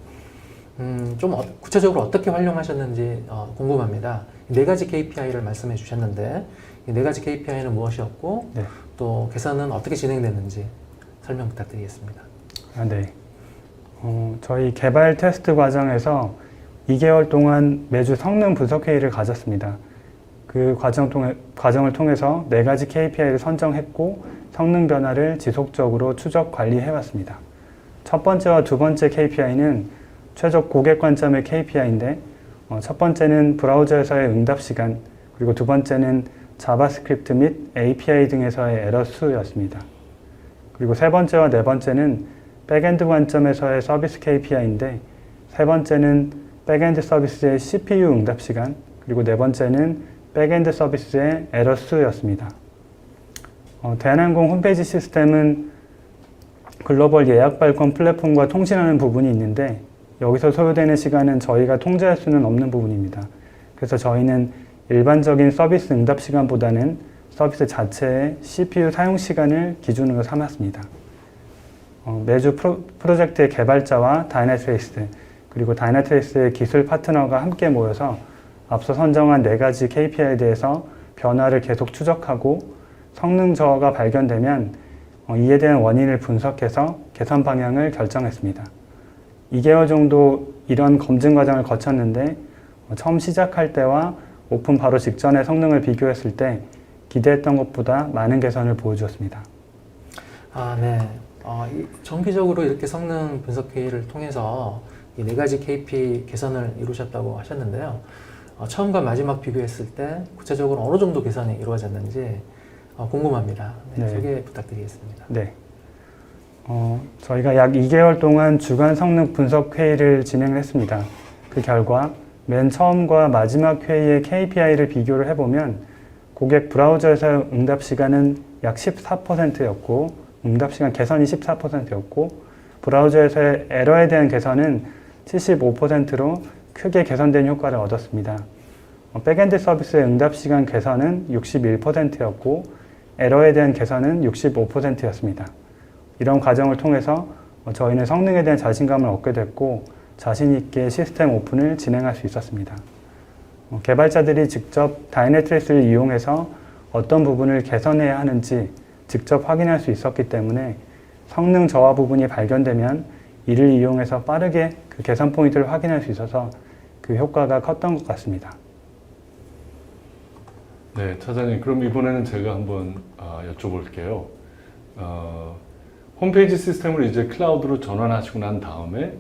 좀 구체적으로 어떻게 활용하셨는지 궁금합니다. 4가지 KPI를 말씀해 주셨는데 이 4가지 KPI는 무엇이었고 네. 또 개선은 어떻게 진행됐는지 설명 부탁드리겠습니다. 네. 저희 개발 테스트 과정에서 2개월 동안 매주 성능 분석 회의를 가졌습니다. 그 과정을 통해서 4가지 KPI를 선정했고 성능 변화를 지속적으로 추적 관리해왔습니다. 첫 번째와 두 번째 KPI는 최적 고객 관점의 KPI인데 첫 번째는 브라우저에서의 응답 시간, 그리고 두 번째는 자바스크립트 및 API 등에서의 에러 수였습니다. 그리고 세 번째와 네 번째는 백엔드 관점에서의 서비스 KPI인데 세 번째는 백엔드 서비스의 CPU 응답 시간, 그리고 네 번째는 백엔드 서비스의 에러 수였습니다. 대한항공 홈페이지 시스템은 글로벌 예약 발권 플랫폼과 통신하는 부분이 있는데 여기서 소요되는 시간은 저희가 통제할 수는 없는 부분입니다. 그래서 저희는 일반적인 서비스 응답 시간보다는 서비스 자체의 CPU 사용 시간을 기준으로 삼았습니다. 매주 프로젝트의 개발자와 다이나트레이스, 그리고 다이나트레이스의 기술 파트너가 함께 모여서 앞서 선정한 4가지 KPI에 대해서 변화를 계속 추적하고 성능 저하가 발견되면 이에 대한 원인을 분석해서 개선 방향을 결정했습니다. 2개월 정도 이런 검증 과정을 거쳤는데 처음 시작할 때와 오픈 바로 직전의 성능을 비교했을 때 기대했던 것보다 많은 개선을 보여주었습니다. 네. 정기적으로 이렇게 성능 분석 회의를 통해서 이 4가지 KPI 개선을 이루셨다고 하셨는데요. 처음과 마지막 비교했을 때 구체적으로 어느 정도 개선이 이루어졌는지 궁금합니다. 네, 네. 소개 부탁드리겠습니다. 네. 저희가 약 2개월 동안 주간 성능 분석 회의를 진행을 했습니다. 그 결과 맨 처음과 마지막 회의의 KPI를 비교를 해보면 고객 브라우저에서 응답 시간은 약 14%였고 응답 시간 개선이 14%였고 브라우저에서의 에러에 대한 개선은 75%로 크게 개선된 효과를 얻었습니다. 백엔드 서비스의 응답 시간 개선은 61%였고 에러에 대한 개선은 65%였습니다. 이런 과정을 통해서 저희는 성능에 대한 자신감을 얻게 됐고 자신 있게 시스템 오픈을 진행할 수 있었습니다. 개발자들이 직접 다이내트레이스를 이용해서 어떤 부분을 개선해야 하는지 직접 확인할 수 있었기 때문에 성능 저하 부분이 발견되면 이를 이용해서 빠르게 그 개선 포인트를 확인할 수 있어서 그 효과가 컸던 것 같습니다. 네, 차장님. 그럼 이번에는 제가 한번 여쭤볼게요. 홈페이지 시스템을 이제 클라우드로 전환하시고 난 다음에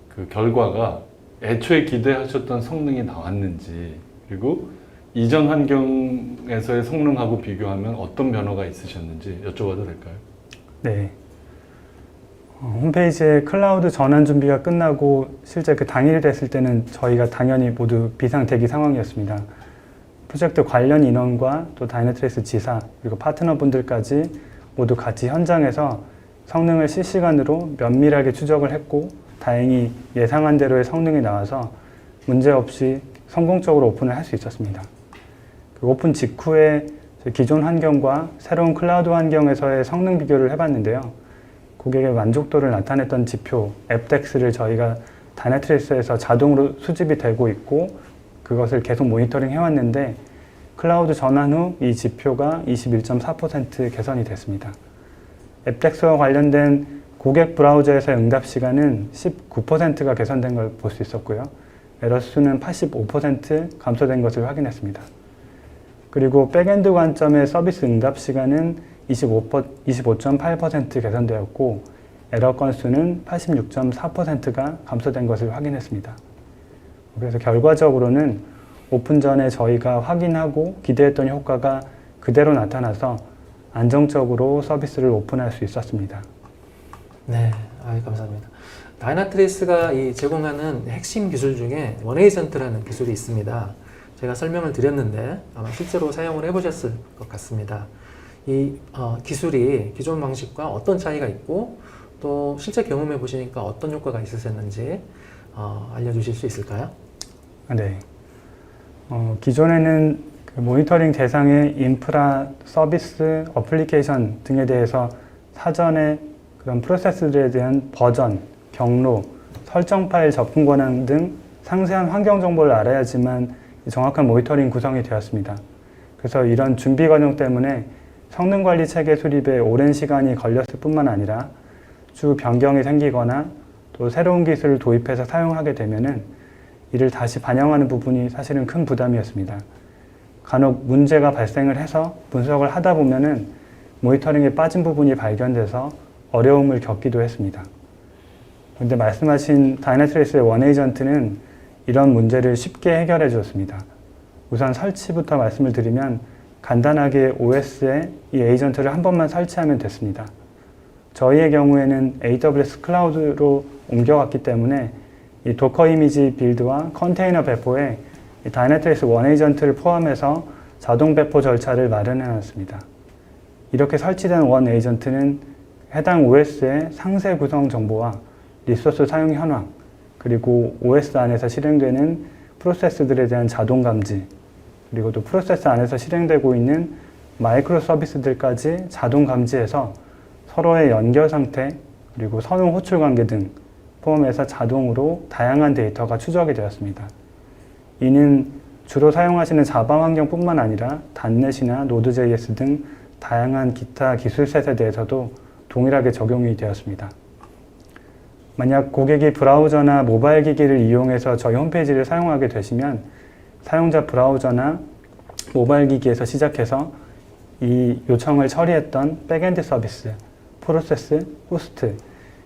그 결과가 애초에 기대하셨던 성능이 나왔는지, 그리고 이전 환경에서의 성능하고 비교하면 어떤 변화가 있으셨는지 여쭤봐도 될까요? 네. 홈페이지의 클라우드 전환 준비가 끝나고 실제 그 당일이 됐을 때는 저희가 당연히 모두 비상대기 상황이었습니다. 프로젝트 관련 인원과 또 다이내트레이스 지사 그리고 파트너분들까지 모두 같이 현장에서 성능을 실시간으로 면밀하게 추적을 했고 다행히 예상한 대로의 성능이 나와서 문제없이 성공적으로 오픈을 할 수 있었습니다. 그 오픈 직후에 기존 환경과 새로운 클라우드 환경에서의 성능 비교를 해봤는데요. 고객의 만족도를 나타냈던 지표 앱덱스를 저희가 다이내트레이스에서 자동으로 수집이 되고 있고 그것을 계속 모니터링 해왔는데 클라우드 전환 후 이 지표가 21.4% 개선이 됐습니다. 앱덱스와 관련된 고객 브라우저에서의 응답 시간은 19%가 개선된 걸 볼 수 있었고요. 에러 수는 85% 감소된 것을 확인했습니다. 그리고 백엔드 관점의 서비스 응답 시간은 25.8% 개선되었고 에러 건수는 86.4%가 감소된 것을 확인했습니다. 그래서 결과적으로는 오픈 전에 저희가 확인하고 기대했던 효과가 그대로 나타나서 안정적으로 서비스를 오픈할 수 있었습니다. 네, 감사합니다. 다이나트레이스가 제공하는 핵심 기술 중에 원에이전트라는 기술이 있습니다. 제가 설명을 드렸는데 아마 실제로 사용을 해보셨을 것 같습니다. 이 기술이 기존 방식과 어떤 차이가 있고 또 실제 경험해 보시니까 어떤 효과가 있으셨는지 알려주실 수 있을까요? 네. 기존에는 그 모니터링 대상의 인프라, 서비스, 어플리케이션 등에 대해서 사전에 그런 프로세스들에 대한 버전, 경로, 설정 파일 접근 권한 등 상세한 환경 정보를 알아야지만 정확한 모니터링 구성이 되었습니다. 그래서 이런 준비 과정 때문에 성능 관리 체계 수립에 오랜 시간이 걸렸을 뿐만 아니라 주 변경이 생기거나 또 새로운 기술을 도입해서 사용하게 되면은 이를 다시 반영하는 부분이 사실은 큰 부담이었습니다. 간혹 문제가 발생을 해서 분석을 하다 보면은 모니터링에 빠진 부분이 발견돼서 어려움을 겪기도 했습니다. 그런데 말씀하신 다이내트레이스의 원에이전트는 이런 문제를 쉽게 해결해 주었습니다. 우선 설치부터 말씀을 드리면 간단하게 OS에 이 에이전트를 한 번만 설치하면 됐습니다. 저희의 경우에는 AWS 클라우드로 옮겨갔기 때문에 이 도커 이미지 빌드와 컨테이너 배포에 이 다이내트레이스 원에이전트를 포함해서 자동 배포 절차를 마련해 놨습니다. 이렇게 설치된 원에이전트는 해당 OS의 상세 구성 정보와 리소스 사용 현황, 그리고 OS 안에서 실행되는 프로세스들에 대한 자동 감지, 그리고 또 프로세스 안에서 실행되고 있는 마이크로 서비스들까지 자동 감지해서 서로의 연결 상태, 그리고 선호 호출 관계 등 포함해서 자동으로 다양한 데이터가 추적이 되었습니다. 이는 주로 사용하시는 자바 환경뿐만 아니라 단넷이나 노드.js 등 다양한 기타 기술셋에 대해서도 동일하게 적용이 되었습니다. 만약 고객이 브라우저나 모바일 기기를 이용해서 저희 홈페이지를 사용하게 되시면 사용자 브라우저나 모바일 기기에서 시작해서 이 요청을 처리했던 백엔드 서비스, 프로세스, 호스트,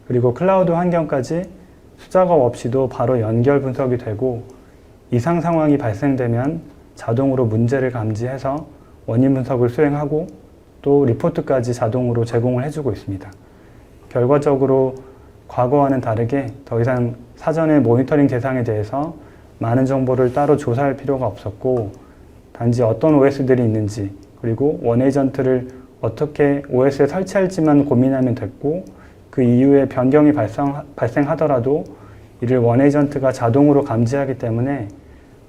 그리고 클라우드 환경까지 수작업 없이도 바로 연결 분석이 되고 이상 상황이 발생되면 자동으로 문제를 감지해서 원인 분석을 수행하고 또 리포트까지 자동으로 제공을 해주고 있습니다. 결과적으로 과거와는 다르게 더 이상 사전에 모니터링 대상에 대해서 많은 정보를 따로 조사할 필요가 없었고 단지 어떤 OS들이 있는지 그리고 원에이전트를 어떻게 OS에 설치할지만 고민하면 됐고 그 이후에 변경이 발생하더라도 이를 원에이전트가 자동으로 감지하기 때문에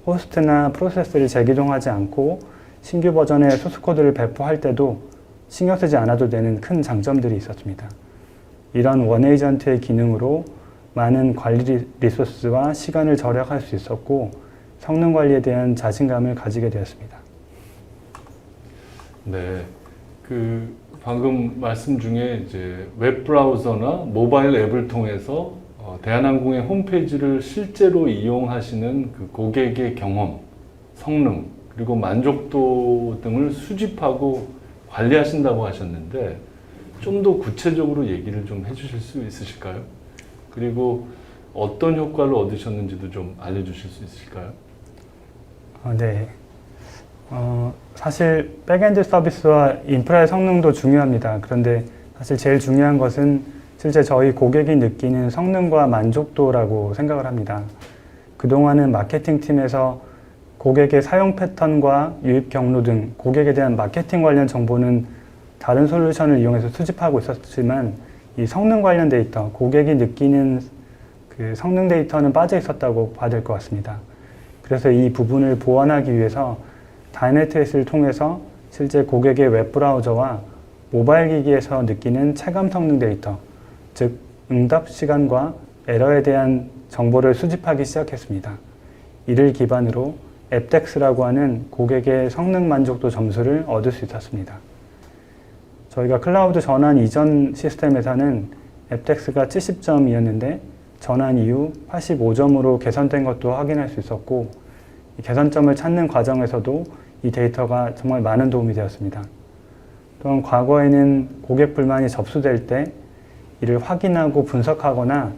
호스트나 프로세스를 재기동하지 않고 신규 버전의 소스코드를 배포할 때도 신경 쓰지 않아도 되는 큰 장점들이 있었습니다. 이런 원에이전트의 기능으로 많은 관리 리소스와 시간을 절약할 수 있었고 성능 관리에 대한 자신감을 가지게 되었습니다. 네, 그 방금 말씀 중에 이제 웹 브라우저나 모바일 앱을 통해서 대한항공의 홈페이지를 실제로 이용하시는 그 고객의 경험, 성능, 그리고 만족도 등을 수집하고 관리하신다고 하셨는데 좀 더 구체적으로 얘기를 좀 해주실 수 있으실까요? 그리고 어떤 효과를 얻으셨는지도 좀 알려주실 수 있으실까요? 네. 사실 백엔드 서비스와 인프라의 성능도 중요합니다. 그런데 사실 제일 중요한 것은 실제 저희 고객이 느끼는 성능과 만족도라고 생각을 합니다. 그동안은 마케팅 팀에서 고객의 사용 패턴과 유입 경로 등 고객에 대한 마케팅 관련 정보는 다른 솔루션을 이용해서 수집하고 있었지만 이 성능 관련 데이터, 고객이 느끼는 그 성능 데이터는 빠져 있었다고 봐야 될 것 같습니다. 그래서 이 부분을 보완하기 위해서 다이내트레이스를 통해서 실제 고객의 웹브라우저와 모바일 기기에서 느끼는 체감 성능 데이터, 즉 응답 시간과 에러에 대한 정보를 수집하기 시작했습니다. 이를 기반으로 앱덱스라고 하는 고객의 성능 만족도 점수를 얻을 수 있었습니다. 저희가 클라우드 전환 이전 시스템에서는 앱덱스가 70점이었는데 전환 이후 85점으로 개선된 것도 확인할 수 있었고 이 개선점을 찾는 과정에서도 이 데이터가 정말 많은 도움이 되었습니다. 또한 과거에는 고객 불만이 접수될 때 이를 확인하고 분석하거나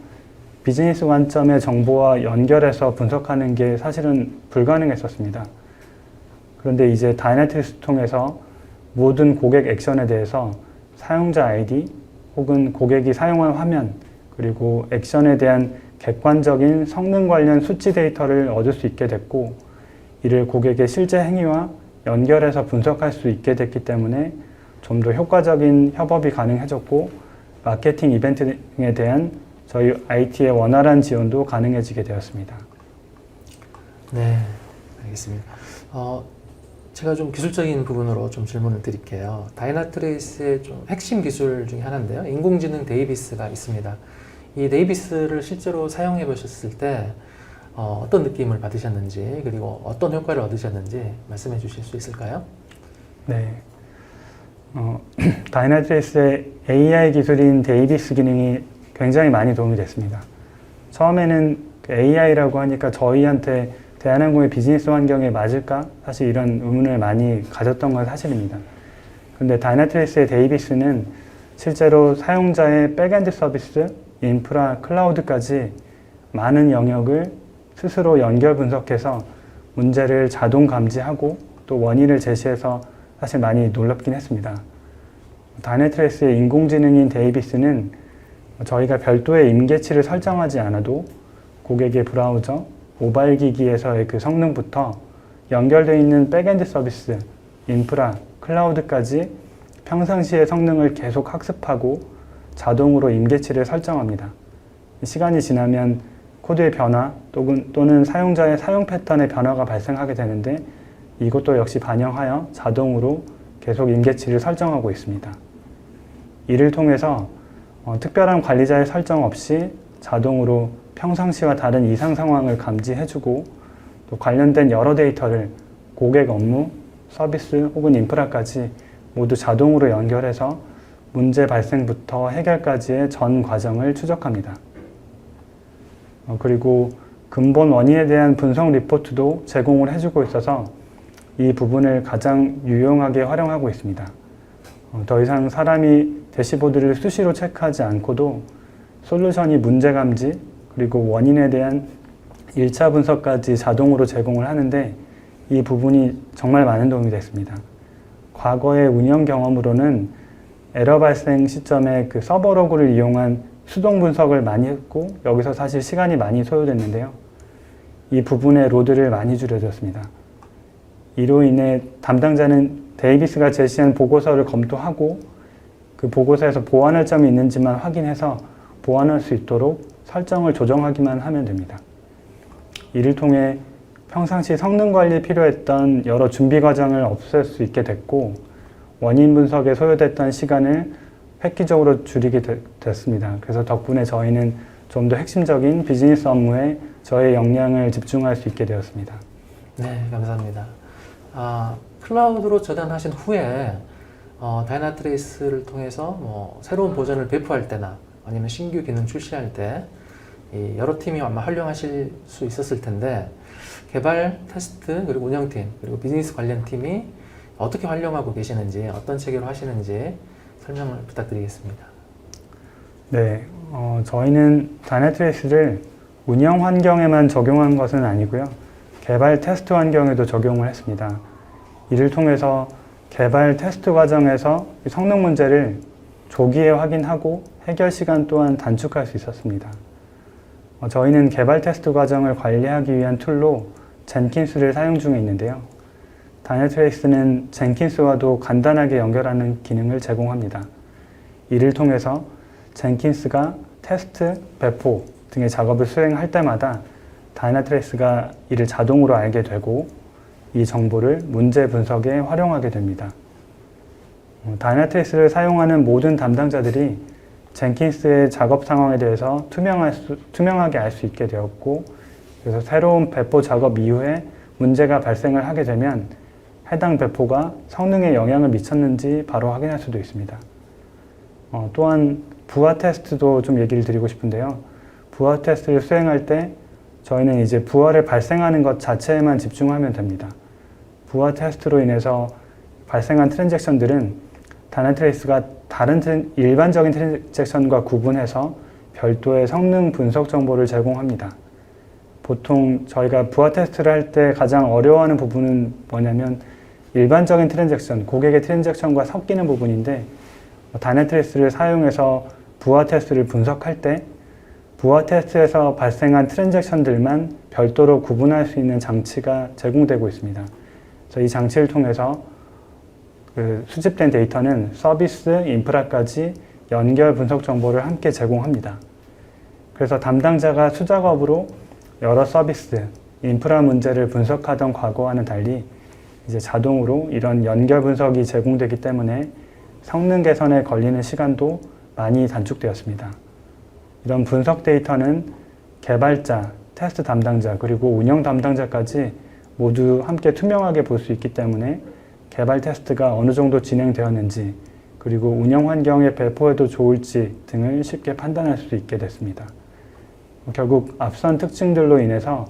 비즈니스 관점의 정보와 연결해서 분석하는 게 사실은 불가능했었습니다. 그런데 이제 다이내트리스를 통해서 모든 고객 액션에 대해서 사용자 아이디 혹은 고객이 사용한 화면 그리고 액션에 대한 객관적인 성능 관련 수치 데이터를 얻을 수 있게 됐고 이를 고객의 실제 행위와 연결해서 분석할 수 있게 됐기 때문에 좀 더 효과적인 협업이 가능해졌고 마케팅 이벤트 등에 대한 저희 IT의 원활한 지원도 가능해지게 되었습니다. 네, 알겠습니다. 제가 좀 기술적인 부분으로 좀 질문을 드릴게요. 다이나트레이스의 좀 핵심 기술 중에 하나인데요. 인공지능 데이비스가 있습니다. 이 데이비스를 실제로 사용해 보셨을 때 어떤 느낌을 받으셨는지 그리고 어떤 효과를 얻으셨는지 말씀해 주실 수 있을까요? 네. 다이나트레이스의 AI 기술인 데이비스 기능이 굉장히 많이 도움이 됐습니다. 처음에는 AI라고 하니까 저희한테 대한항공의 비즈니스 환경에 맞을까? 사실 이런 의문을 많이 가졌던 건 사실입니다. 그런데 다이나트레이스의 데이비스는 실제로 사용자의 백엔드 서비스, 인프라, 클라우드까지 많은 영역을 스스로 연결 분석해서 문제를 자동 감지하고 또 원인을 제시해서 사실 많이 놀랍긴 했습니다. 다이내트레이스의 인공지능인 데이비스는 저희가 별도의 임계치를 설정하지 않아도 고객의 브라우저, 모바일 기기에서의 그 성능부터 연결되어 있는 백엔드 서비스, 인프라, 클라우드까지 평상시의 성능을 계속 학습하고 자동으로 임계치를 설정합니다. 시간이 지나면 코드의 변화 또는 사용자의 사용 패턴의 변화가 발생하게 되는데 이것도 역시 반영하여 자동으로 계속 임계치를 설정하고 있습니다. 이를 통해서 특별한 관리자의 설정 없이 자동으로 평상시와 다른 이상 상황을 감지해주고 또 관련된 여러 데이터를 고객 업무, 서비스 혹은 인프라까지 모두 자동으로 연결해서 문제 발생부터 해결까지의 전 과정을 추적합니다. 그리고 근본 원인에 대한 분석 리포트도 제공을 해주고 있어서 이 부분을 가장 유용하게 활용하고 있습니다. 더 이상 사람이 대시보드를 수시로 체크하지 않고도 솔루션이 문제 감지 그리고 원인에 대한 1차 분석까지 자동으로 제공을 하는데 이 부분이 정말 많은 도움이 됐습니다. 과거의 운영 경험으로는 에러 발생 시점에 그 서버 로그를 이용한 수동 분석을 많이 했고 여기서 사실 시간이 많이 소요됐는데요. 이 부분의 로드를 많이 줄여줬습니다. 이로 인해 담당자는 데이비스가 제시한 보고서를 검토하고 그 보고서에서 보완할 점이 있는지만 확인해서 보완할 수 있도록 설정을 조정하기만 하면 됩니다. 이를 통해 평상시 성능 관리에 필요했던 여러 준비 과정을 없앨 수 있게 됐고 원인 분석에 소요됐던 시간을 획기적으로 줄이게 됐습니다. 그래서 덕분에 저희는 좀 더 핵심적인 비즈니스 업무에 저의 역량을 집중할 수 있게 되었습니다. 네, 감사합니다. 클라우드로 전환하신 후에 다이나트레이스를 통해서 새로운 버전을 배포할 때나 아니면 신규 기능 출시할 때 여러 팀이 아마 활용하실 수 있었을 텐데 개발, 테스트, 그리고 운영팀, 그리고 비즈니스 관련 팀이 어떻게 활용하고 계시는지, 어떤 체계로 하시는지 설명을 부탁드리겠습니다. 네, 저희는 다이나트레이스를 운영 환경에만 적용한 것은 아니고요. 개발 테스트 환경에도 적용을 했습니다. 이를 통해서 개발 테스트 과정에서 성능 문제를 조기에 확인하고 해결 시간 또한 단축할 수 있었습니다. 저희는 개발 테스트 과정을 관리하기 위한 툴로 젠킨스를 사용 중에 있는데요. 다이나트레이스는 젠킨스와도 간단하게 연결하는 기능을 제공합니다. 이를 통해서 젠킨스가 테스트, 배포 등의 작업을 수행할 때마다 다이나트레이스가 이를 자동으로 알게 되고 이 정보를 문제 분석에 활용하게 됩니다. 다이나트레이스를 사용하는 모든 담당자들이 젠킨스의 작업 상황에 대해서 투명하게 알 수 있게 되었고, 그래서 새로운 배포 작업 이후에 문제가 발생을 하게 되면 해당 배포가 성능에 영향을 미쳤는지 바로 확인할 수도 있습니다. 또한 부하 테스트도 좀 얘기를 드리고 싶은데요. 부하 테스트를 수행할 때 저희는 이제 부하를 발생하는 것 자체에만 집중하면 됩니다. 부하 테스트로 인해서 발생한 트랜잭션들은 다이나트레이스가 다른 일반적인 트랜잭션과 구분해서 별도의 성능 분석 정보를 제공합니다. 보통 저희가 부하 테스트를 할 때 가장 어려워하는 부분은 뭐냐면 일반적인 트랜잭션, 고객의 트랜잭션과 섞이는 부분인데, 다이나트레이스를 사용해서 부하 테스트를 분석할 때 부하 테스트에서 발생한 트랜잭션들만 별도로 구분할 수 있는 장치가 제공되고 있습니다. 그래서 이 장치를 통해서 수집된 데이터는 서비스, 인프라까지 연결 분석 정보를 함께 제공합니다. 그래서 담당자가 수작업으로 여러 서비스, 인프라 문제를 분석하던 과거와는 달리 이제 자동으로 이런 연결 분석이 제공되기 때문에 성능 개선에 걸리는 시간도 많이 단축되었습니다. 이런 분석 데이터는 개발자, 테스트 담당자, 그리고 운영 담당자까지 모두 함께 투명하게 볼 수 있기 때문에 개발 테스트가 어느 정도 진행되었는지, 그리고 운영 환경에 배포해도 좋을지 등을 쉽게 판단할 수 있게 됐습니다. 결국 앞선 특징들로 인해서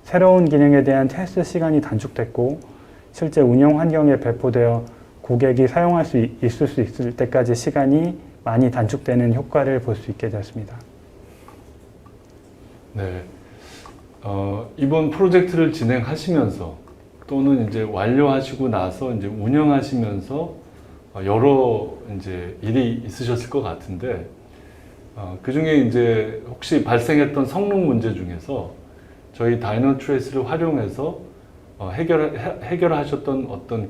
새로운 기능에 대한 테스트 시간이 단축됐고, 실제 운영 환경에 배포되어 고객이 사용할 수 있을 때까지 시간이 많이 단축되는 효과를 볼 수 있게 되었습니다. 네. 이번 프로젝트를 진행하시면서 또는 이제 완료하시고 나서 이제 운영하시면서 여러 이제 일이 있으셨을 것 같은데, 그 중에 이제 혹시 발생했던 성능 문제 중에서 저희 다이나트레이스를 활용해서 해결하셨던 어떤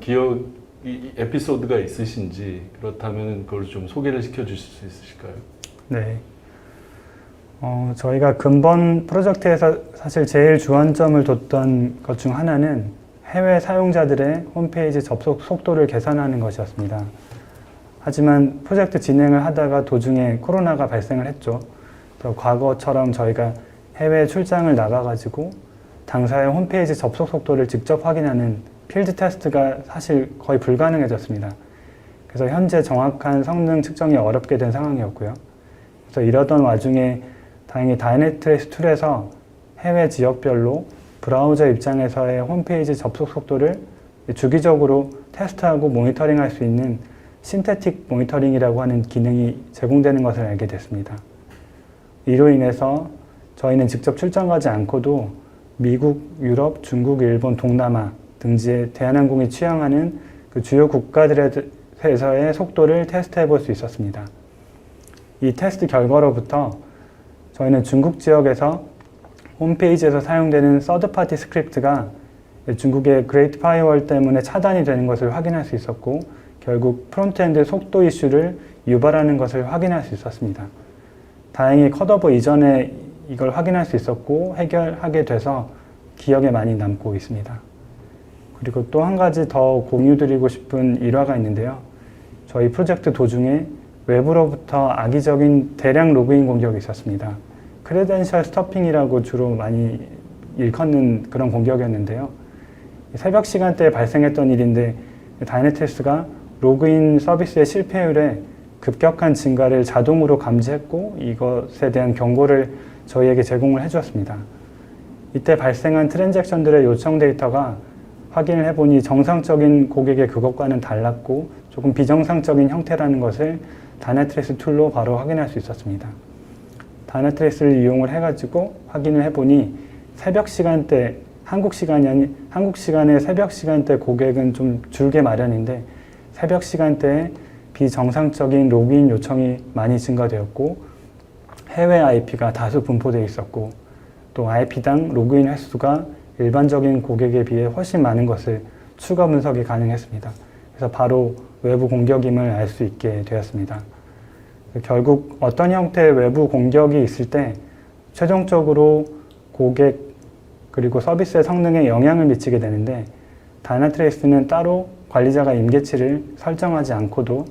에피소드가 있으신지, 그렇다면 그걸 좀 소개를 시켜주실 수 있으실까요? 네. 저희가 근본 프로젝트에서 사실 제일 주안점을 뒀던 것 중 하나는 해외 사용자들의 홈페이지 접속 속도를 개선하는 것이었습니다. 하지만 프로젝트 진행을 하다가 도중에 코로나가 발생을 했죠. 그래서 과거처럼 저희가 해외 출장을 나가가지고 당사의 홈페이지 접속 속도를 직접 확인하는 필드 테스트가 사실 거의 불가능해졌습니다. 그래서 현재 정확한 성능 측정이 어렵게 된 상황이었고요. 그래서 이러던 와중에 다행히 다이나트레이스 툴에서 해외 지역별로 브라우저 입장에서의 홈페이지 접속 속도를 주기적으로 테스트하고 모니터링할 수 있는 신테틱 모니터링이라고 하는 기능이 제공되는 것을 알게 됐습니다. 이로 인해서 저희는 직접 출장 가지 않고도 미국, 유럽, 중국, 일본, 동남아 등지에 대한항공이 취향하는 그 주요 국가들에서의 속도를 테스트해 볼 수 있었습니다. 이 테스트 결과로부터 저희는 중국 지역에서 홈페이지에서 사용되는 서드파티 스크립트가 중국의 그레이트 파이어월 때문에 차단이 되는 것을 확인할 수 있었고, 결국 프론트엔드 속도 이슈를 유발하는 것을 확인할 수 있었습니다. 다행히 컷오버 이전에 이걸 확인할 수 있었고 해결하게 돼서 기억에 많이 남고 있습니다. 그리고 또 한 가지 더 공유드리고 싶은 일화가 있는데요. 저희 프로젝트 도중에 외부로부터 악의적인 대량 로그인 공격이 있었습니다. 크레덴셜 스토핑이라고 주로 많이 일컫는 그런 공격이었는데요. 새벽 시간대에 발생했던 일인데 다이내트레이스가 로그인 서비스의 실패율에 급격한 증가를 자동으로 감지했고 이것에 대한 경고를 저희에게 제공을 해주었습니다. 이때 발생한 트랜잭션들의 요청 데이터가 확인을 해보니 정상적인 고객의 그것과는 달랐고 조금 비정상적인 형태라는 것을 다이내트레이스 툴로 바로 확인할 수 있었습니다. 다이내트레이스를 이용을 해가지고 확인을 해보니 새벽 시간대, 한국 시간의 새벽 시간대 고객은 좀 줄게 마련인데 새벽 시간대에 비정상적인 로그인 요청이 많이 증가되었고 해외 IP가 다수 분포되어 있었고 또 IP당 로그인 횟수가 일반적인 고객에 비해 훨씬 많은 것을 추가 분석이 가능했습니다. 그래서 바로 외부 공격임을 알 수 있게 되었습니다. 결국 어떤 형태의 외부 공격이 있을 때 최종적으로 고객 그리고 서비스의 성능에 영향을 미치게 되는데 다이내트레이스는 따로 관리자가 임계치를 설정하지 않고도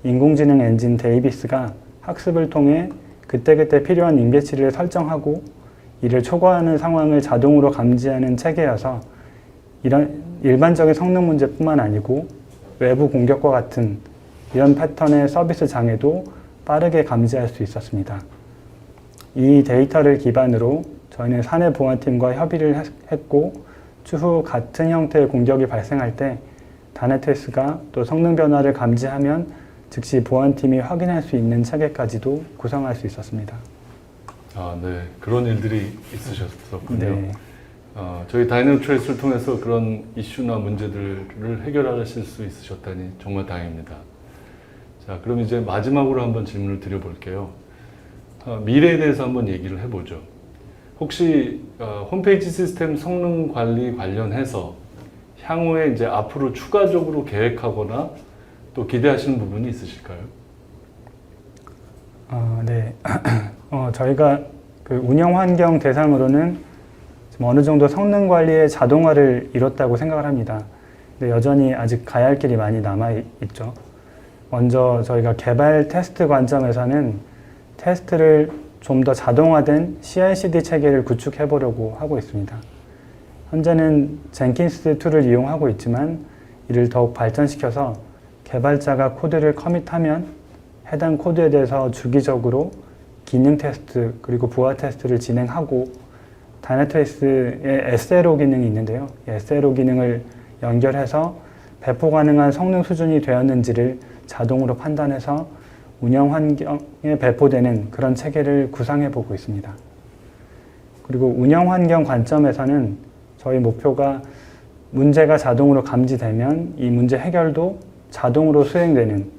인공지능 엔진 데이비스가 학습을 통해 그때그때 필요한 임계치를 설정하고 이를 초과하는 상황을 자동으로 감지하는 체계여서 이런 일반적인 성능 문제뿐만 아니고 외부 공격과 같은 이런 패턴의 서비스 장애도 빠르게 감지할 수 있었습니다. 이 데이터를 기반으로 저희는 사내 보안팀과 협의를 했고 추후 같은 형태의 공격이 발생할 때 다이내트레이스가 또 성능 변화를 감지하면 즉시 보안팀이 확인할 수 있는 체계까지도 구성할 수 있었습니다. 아, 네. 그런 일들이 있으셨었군요. 네. 저희 다이내트레이스를 통해서 그런 이슈나 문제들을 해결하실 수 있으셨다니 정말 다행입니다. 자, 그럼 이제 마지막으로 한번 질문을 드려볼게요. 미래에 대해서 한번 얘기를 해보죠. 혹시 홈페이지 시스템 성능 관리 관련해서 향후에 이제 앞으로 추가적으로 계획하거나 또 기대하시는 부분이 있으실까요? 네. 저희가 그 운영 환경 대상으로는 지금 어느 정도 성능 관리의 자동화를 이뤘다고 생각을 합니다. 근데 여전히 아직 가야 할 길이 많이 남아 있죠. 먼저 저희가 개발 테스트 관점에서는 테스트를 좀 더 자동화된 CI/CD 체계를 구축해 보려고 하고 있습니다. 현재는 젠킨스 툴을 이용하고 있지만 이를 더욱 발전시켜서 개발자가 코드를 커밋하면 해당 코드에 대해서 주기적으로 기능 테스트 그리고 부하 테스트를 진행하고 다이내트레이스의 SLO 기능이 있는데요. 이 SLO 기능을 연결해서 배포 가능한 성능 수준이 되었는지를 자동으로 판단해서 운영 환경에 배포되는 그런 체계를 구상해 보고 있습니다. 그리고 운영 환경 관점에서는 저희 목표가 문제가 자동으로 감지되면 이 문제 해결도 자동으로 수행되는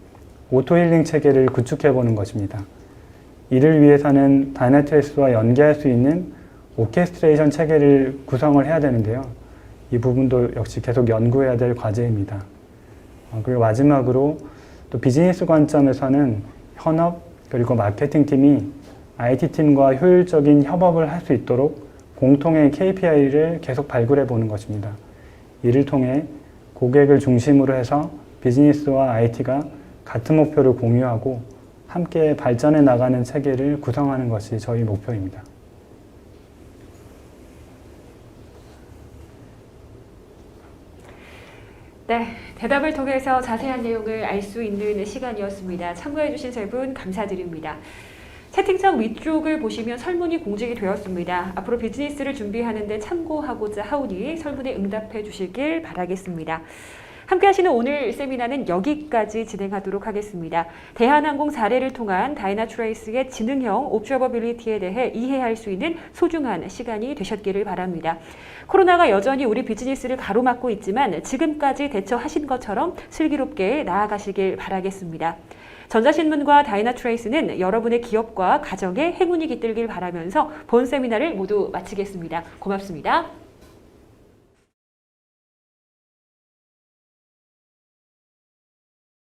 오토 힐링 체계를 구축해 보는 것입니다. 이를 위해서는 다이내트레이스와 연계할 수 있는 오케스트레이션 체계를 구성을 해야 되는데요. 이 부분도 역시 계속 연구해야 될 과제입니다. 그리고 마지막으로 또 비즈니스 관점에서는 현업 그리고 마케팅 팀이 IT 팀과 효율적인 협업을 할 수 있도록 공통의 KPI를 계속 발굴해 보는 것입니다. 이를 통해 고객을 중심으로 해서 비즈니스와 IT가 같은 목표를 공유하고 함께 발전해 나가는 체계를 구성하는 것이 저희 목표입니다. 네, 대답을 통해서 자세한 내용을 알 수 있는 시간이었습니다. 참고해주신 세 분 감사드립니다. 채팅창 위쪽을 보시면 설문이 공지가 되었습니다. 앞으로 비즈니스를 준비하는 데 참고하고자 하오니 설문에 응답해 주시길 바라겠습니다. 함께 하시는 오늘 세미나는 여기까지 진행하도록 하겠습니다. 대한항공 사례를 통한 다이내트레이스의 지능형 옵저버빌리티에 대해 이해할 수 있는 소중한 시간이 되셨기를 바랍니다. 코로나가 여전히 우리 비즈니스를 가로막고 있지만 지금까지 대처하신 것처럼 슬기롭게 나아가시길 바라겠습니다. 전자신문과 다이내트레이스는 여러분의 기업과 가정에 행운이 깃들길 바라면서 본 세미나를 모두 마치겠습니다. 고맙습니다.